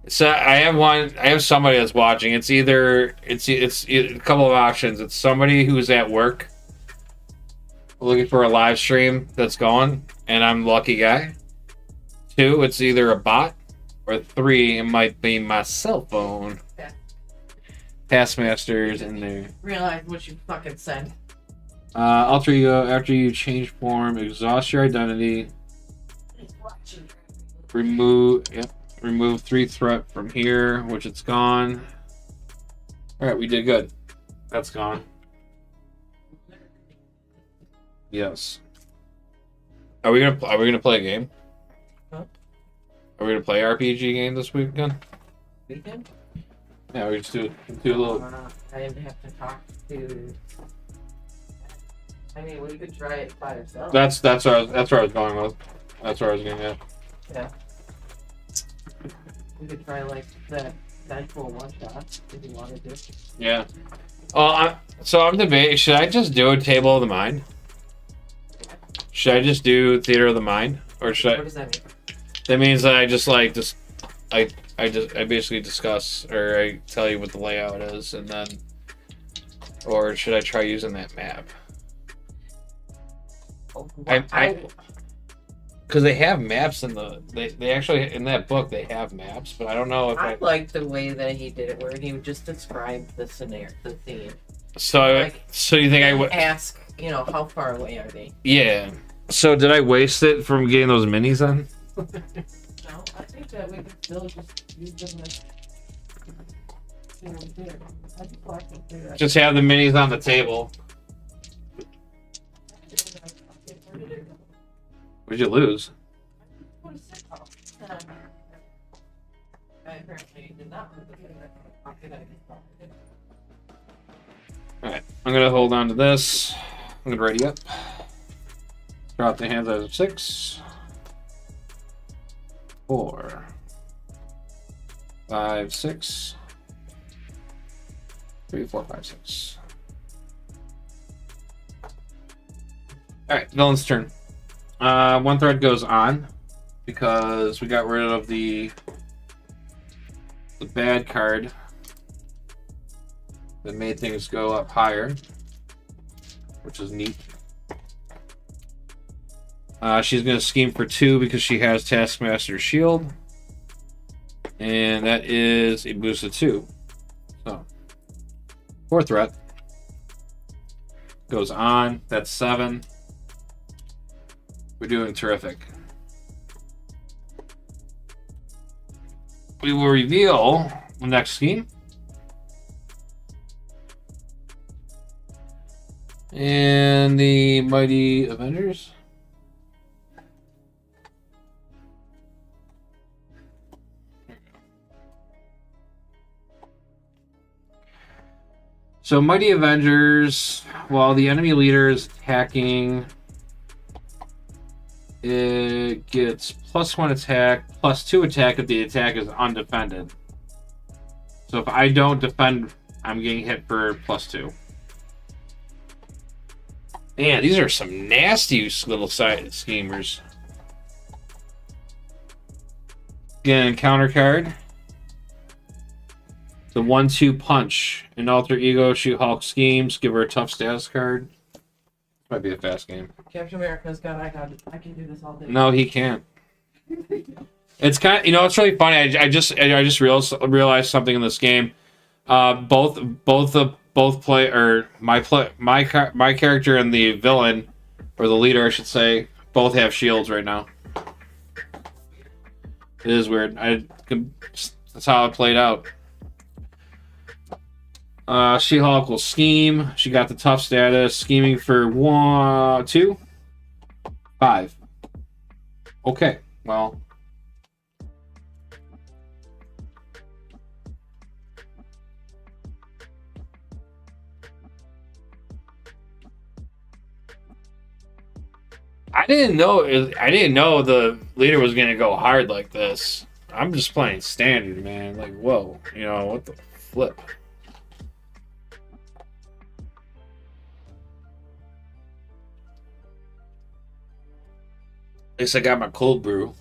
So I have somebody that's watching. It's a couple of options. It's somebody who's at work looking for a live stream that's going, and I'm the lucky guy. 2, it's either a bot, or 3, it might be my cell phone. Yeah. Taskmaster's in there. Realize what you fucking said. Alter ego, after you change form, exhaust your identity. Remove 3 threat from here, which it's gone. Alright, we did good. That's gone. Yes. Are we gonna play a game? Huh? Are we gonna play RPG game this weekend? Weekend? Yeah, we just do a little. I didn't have to talk to. I mean, we could try it by ourselves. That's where I was going with. That's where I was getting at. Yeah. We could try like that Deadpool one shot if you wanted to. Yeah. So I'm debating. Should I just do a Table of the Mind? Should I just do Theater of the Mind, or should I? What does that mean? That means that I basically discuss, or I tell you what the layout is, and then, or should I try using that map? Because they have maps in they actually in that book they have maps, but I don't know if I like the way that he did it, where he would just describe the scenario, the theme. So you think I would ask? How far away are they? Yeah. So did I waste it from getting those minis then? No, I think that we could still just use them as. Just have the minis on the table. What'd you lose? Alright, I'm gonna hold on to this. I'm gonna ready up. Drop the hands out of 6. 4. 5, 6. 3, 4, 5, 6. Alright, villain's turn. One thread goes on because we got rid of the bad card that made things go up higher, which is neat. She's going to scheme for 2 because she has Taskmaster's Shield. And that is a boost of 2. So, 4 threat. Goes on. That's 7. We're doing terrific. We will reveal the next scheme. And the Mighty Avengers. So Mighty Avengers, while the enemy leader is attacking, it gets +1 attack, +2 attack if the attack is undefended. So if I don't defend, I'm getting hit for +2. Man, these are some nasty little side schemers. Again, counter card. The 1-2 punch. An alter ego, shoot Hulk schemes, give her a tough status card. Might be a fast game. Captain America's got I can do this all day. No, he can't. It's kind of, it's really funny. I just realized something in this game. Both my character and the villain, or the leader, I should say, both have shields right now. It is weird. That's how it played out. She-Hulk will scheme. She got the tough status. Scheming for 1, 2, 5. Okay, well. I didn't know the leader was gonna go hard like this. I'm just playing standard, man. Like, whoa, what the flip? At least I got my cold brew.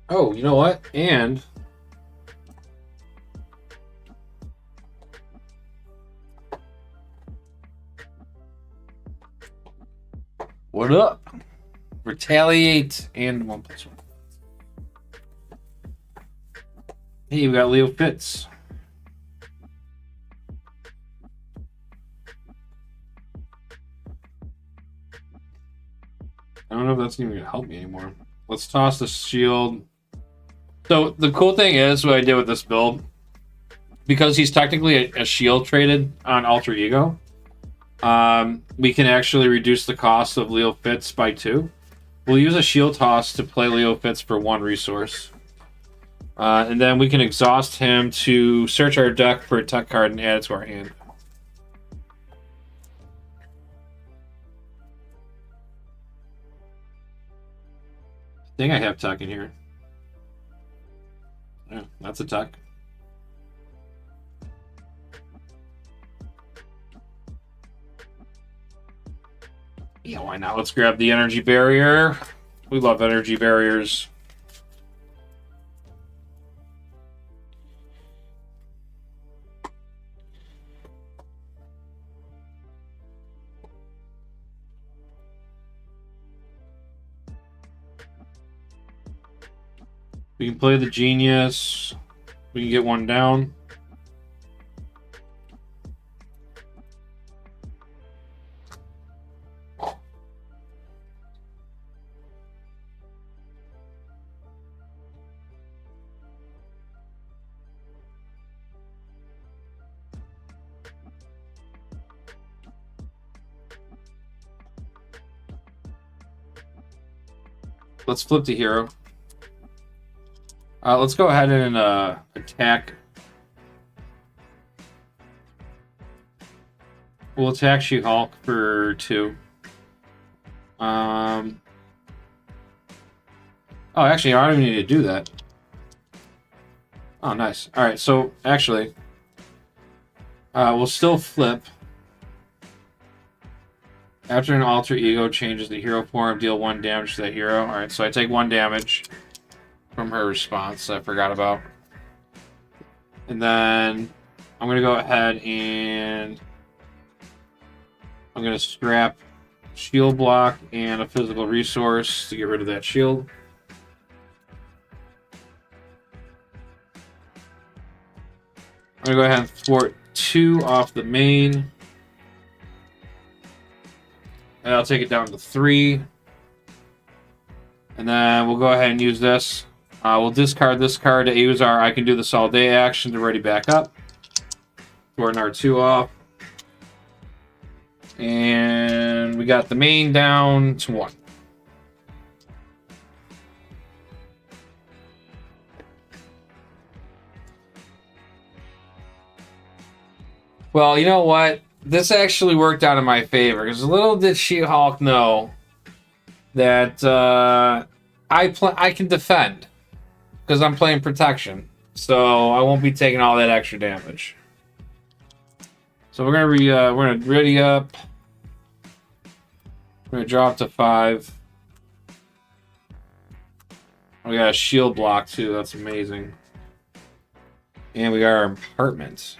Oh, you know what? And what up? Retaliate and 1+1. Hey, we got Leo Fitz. I don't know if that's even going to help me anymore. Let's toss the shield. So the cool thing is what I did with this build, because he's technically a shield traded on Alter Ego, we can actually reduce the cost of Leo Fitz by 2. We'll use a shield toss to play Leo Fitz for 1 resource. And then we can exhaust him to search our deck for a tech card and add it to our hand. I think I have tech in here. Yeah, that's a tech. Yeah, why not? Let's grab the energy barrier. We love energy barriers. We can play the genius. We can get 1 down. Let's flip to hero. Let's go ahead and attack. We'll attack She-Hulk for 2. Oh, actually, I don't even need to do that. Oh, nice. Alright, so, actually, we'll still flip. After an alter ego changes the hero form, deal 1 damage to that hero. Alright, so I take 1 damage from her response I forgot about. And then I'm going to go ahead and I'm going to scrap shield block and a physical resource to get rid of that shield. I'm going to go ahead and thwart 2 off the main. And I'll take it down to 3. And then we'll go ahead and use this. We'll discard this card to use our I can do this all day action to ready back up. Thwarting our 2 off. And we got the main down to 1. Well, you know what? This actually worked out in my favor, because little did She-Hulk know that I can defend, because I'm playing protection, so I won't be taking all that extra damage. So we're gonna ready up. We're gonna drop to 5. We got a shield block too. That's amazing. And we got our apartments.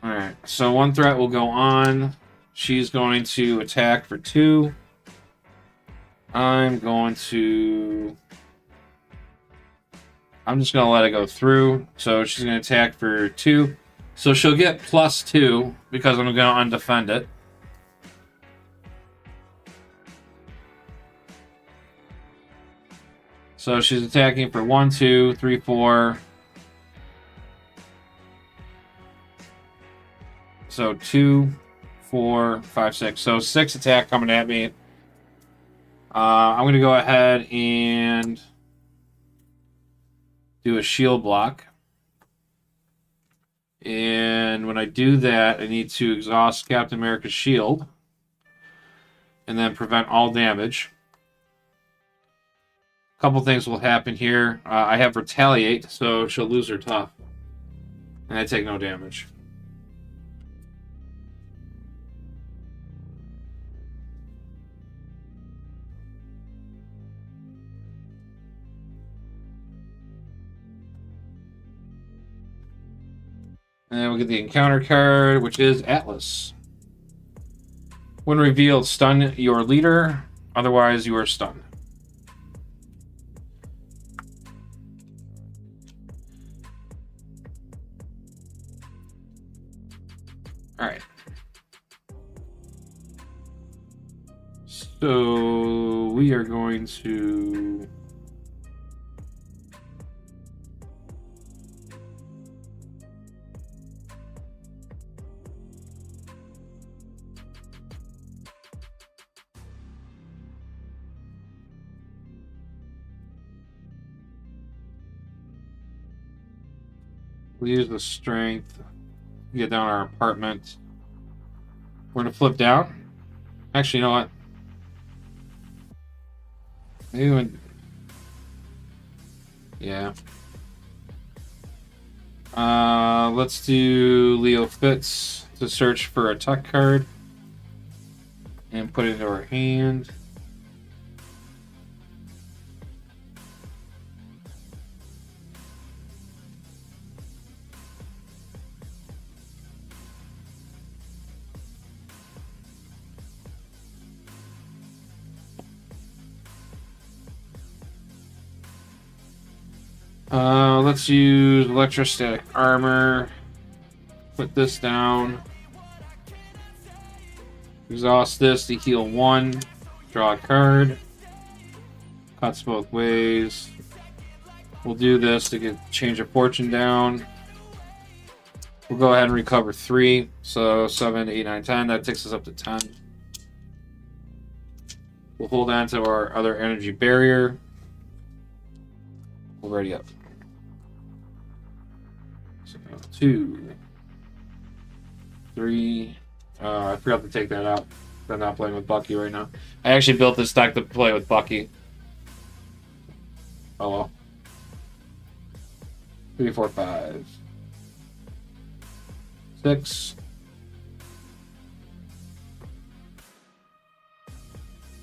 Alright, so 1 threat will go on. She's going to attack for 2. I'm just going to let it go through. So she's going to attack for 2. So she'll get +2 because I'm going to undefend it. So she's attacking for 1, 2, 3, 4. So 2, 4, 5, 6. So 6 attack coming at me. I'm going to go ahead and do a shield block. And when I do that, I need to exhaust Captain America's shield. And then prevent all damage. A couple things will happen here. I have Retaliate, so she'll lose her tough. And I take no damage. And then we'll get the encounter card, which is Atlas. When revealed, stun your leader. Otherwise, you are stunned. Alright. So we are going to... we'll use the strength. Get down our apartment. We're gonna flip down. Actually, you know what? Maybe when... yeah. Let's do Leo Fitz to search for a tuck card and put it into our hand. Let's use electrostatic armor. Put this down. Exhaust this to heal 1. Draw a card. Cuts both ways. We'll do this to get change of fortune down. We'll go ahead and recover 3. So 7, 8, 9, 10. That takes us up to 10. We'll hold on to our other energy barrier. We'll ready up. So 2. 3. I forgot to take that out. I'm not playing with Bucky right now. I actually built this deck to play with Bucky. Oh well. 3, 4, 5, 6.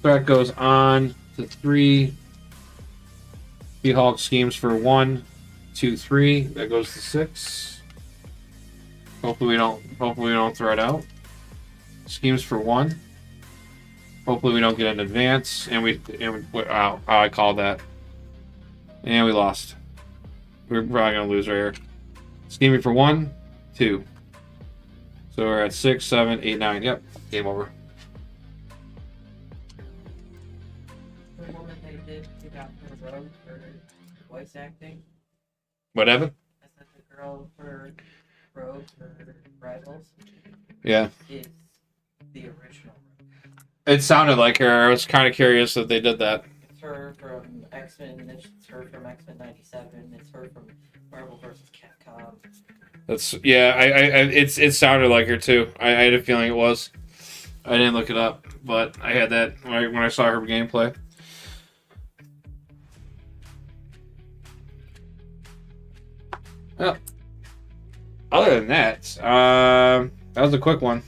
Threat goes on to 3. She-Hulk schemes for 1, 2, 3. That goes to 6. Hopefully we don't threat out. Schemes for 1. Hopefully we don't get an advance, I called that. And we lost. We're probably gonna lose right here. Scheming for 1, 2. So we're at 6, 7, 8, 9. Yep, game over. The woman they did take out for Rogue for voice acting. Whatever. I said the girl for Rogue for Rivals Yeah. is the original. It sounded like her. I was kind of curious that they did that. It's her from X-Men. It's her from X-Men '97. It's her from Marvel vs. Capcom. That's it sounded like her too. I had a feeling it was. I didn't look it up, but I had that when I saw her gameplay. Well, other than that, that was a quick one.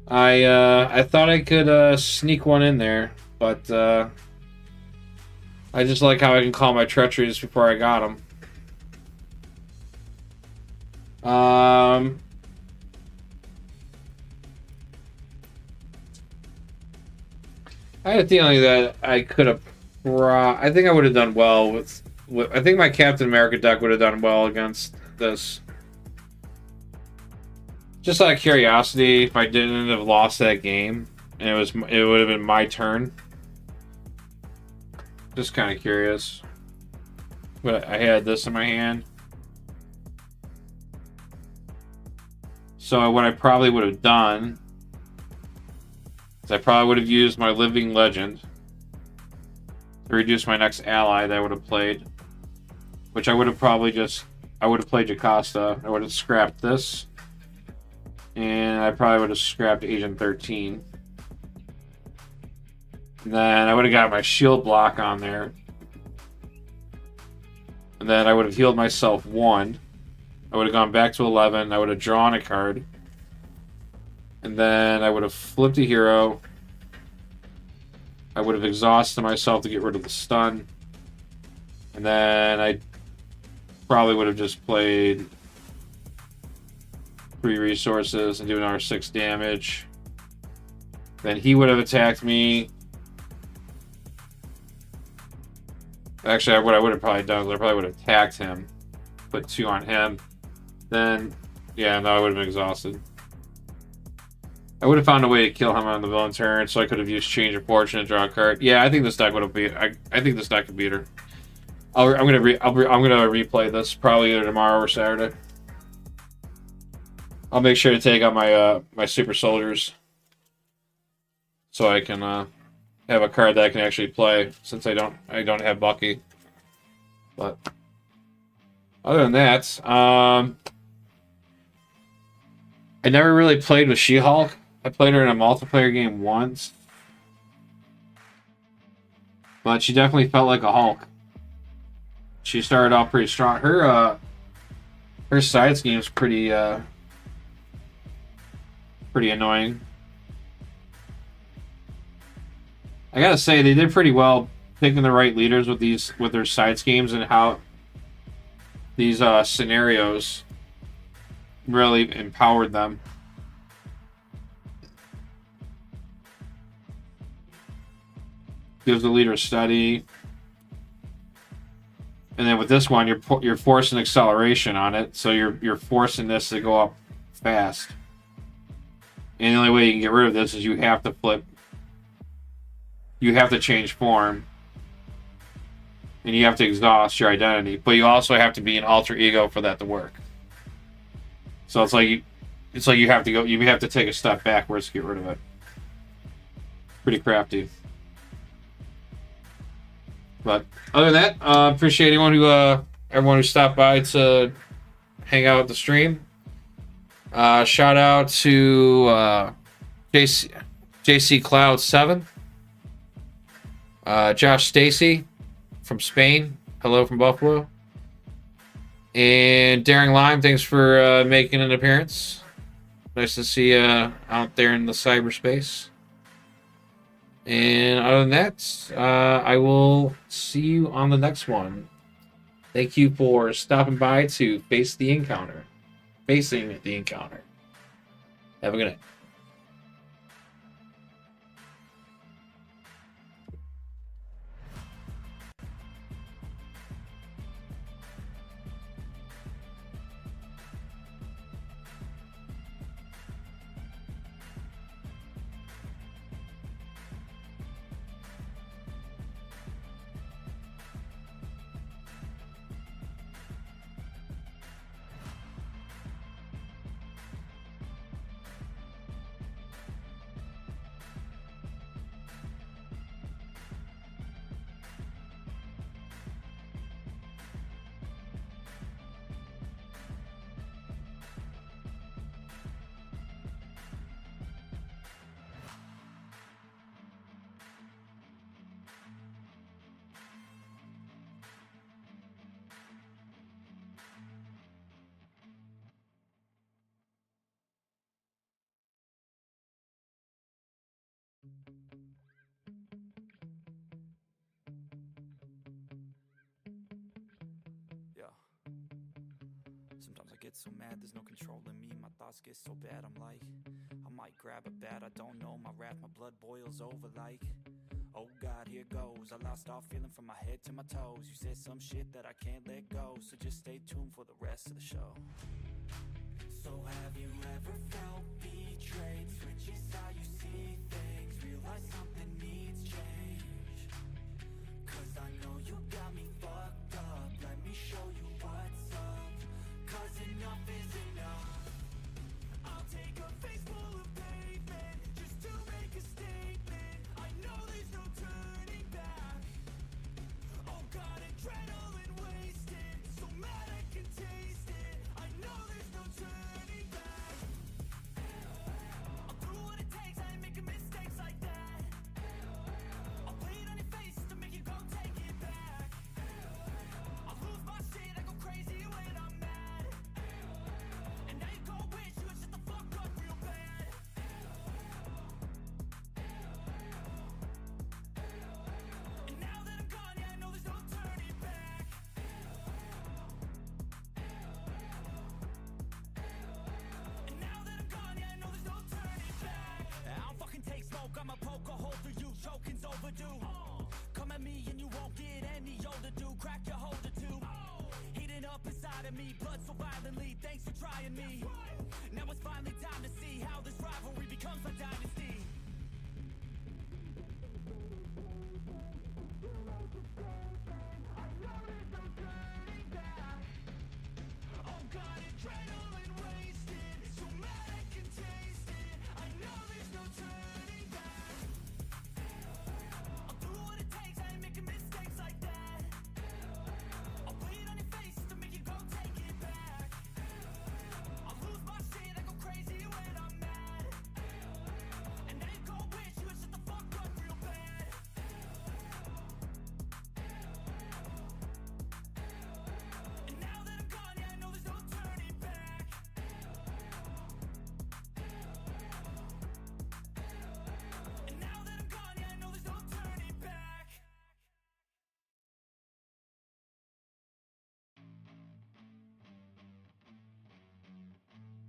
I thought I could sneak one in there, but I just like how I can call my treacheries before I got them. I had a feeling that I could have. I think I would have done well with. I think my Captain America deck would have done well against this. Just out of curiosity, if I didn't have lost that game, and it would have been my turn. Just kind of curious. But I had this in my hand. So what I probably would have done is I probably would have used my Living Legend to reduce my next ally that I would have played. Which I would have probably I would have played Jocasta. I would have scrapped this. And I probably would have scrapped Agent 13. And then I would have got my shield block on there. And then I would have healed myself 1. I would have gone back to 11. I would have drawn a card. And then I would have flipped a hero. I would have exhausted myself to get rid of the stun. And then I probably would have just played 3 resources and do another 6 damage. Then he would have attacked me. Actually, what I would have probably done is I probably would have attacked him. Put 2 on him. Then, yeah, no, I would have been exhausted. I would have found a way to kill him on the villain turn, so I could have used Change of Fortune to draw a card. Yeah, I think this deck would have beat. I think this deck could beat her. I'm gonna replay this probably either tomorrow or Saturday. I'll make sure to take out my my super soldiers, so I can have a card that I can actually play. Since I don't have Bucky. But other than that, I never really played with She-Hulk. I played her in a multiplayer game once, but she definitely felt like a Hulk. She started off pretty strong. Her side scheme's pretty annoying. I gotta say they did pretty well picking the right leaders with their side schemes and how these scenarios really empowered them. Gives the leader a study. And then with this one, you're forcing acceleration on it, so you're forcing this to go up fast. And the only way you can get rid of this is you have to flip. You have to change form. And you have to exhaust your identity. But you also have to be an alter ego for that to work. So it's like you have to take a step backwards to get rid of it. Pretty crafty. But other than that, appreciate everyone who stopped by to hang out at the stream. Shout out to JC Cloud 7. Josh Stacy from Spain. Hello from Buffalo. And Daring Lime, thanks for making an appearance. Nice to see you out there in the cyberspace. And other than that, I will see you on the next one. Thank you for stopping by to face the encounter. Facing the encounter. Have a good night. Yeah. Sometimes I get so mad, there's no controlling me. My thoughts get so bad, I'm like, I might grab a bat, I don't know. My wrath, my blood boils over like, oh God, here goes. I lost all feeling from my head to my toes. You said some shit that I can't let go, so just stay tuned for the rest of the show. So have you ever felt betrayed? Switches how you see things, realize something needs change. Cause I know you got me fucked up, let me show you what's up. Cause enough is enough. I'll take a face full of pavement just to make a statement. I know there's no turning back. Oh God, adrenaline wasted, so mad I can taste it. I know there's no turning back. I'll do what it takes, I ain't making mistakes like that. I'll bleed on your face to make you go take it back. I'll lose my shit, I go crazy when I'm mad. And now you go wish you would shut the fuck up real bad. And now that I'm gone, yeah, I know there's no turning back. And now that I'm gone, yeah, I know there's no turning back. I'll fucking take smoke, I'ma poke a hole through you, choking's overdue. Come at me and you won't get any older, dude. Crack your holder too. Heating up inside of me, blood so violently. Thanks for trying me. Now it's finally time to see how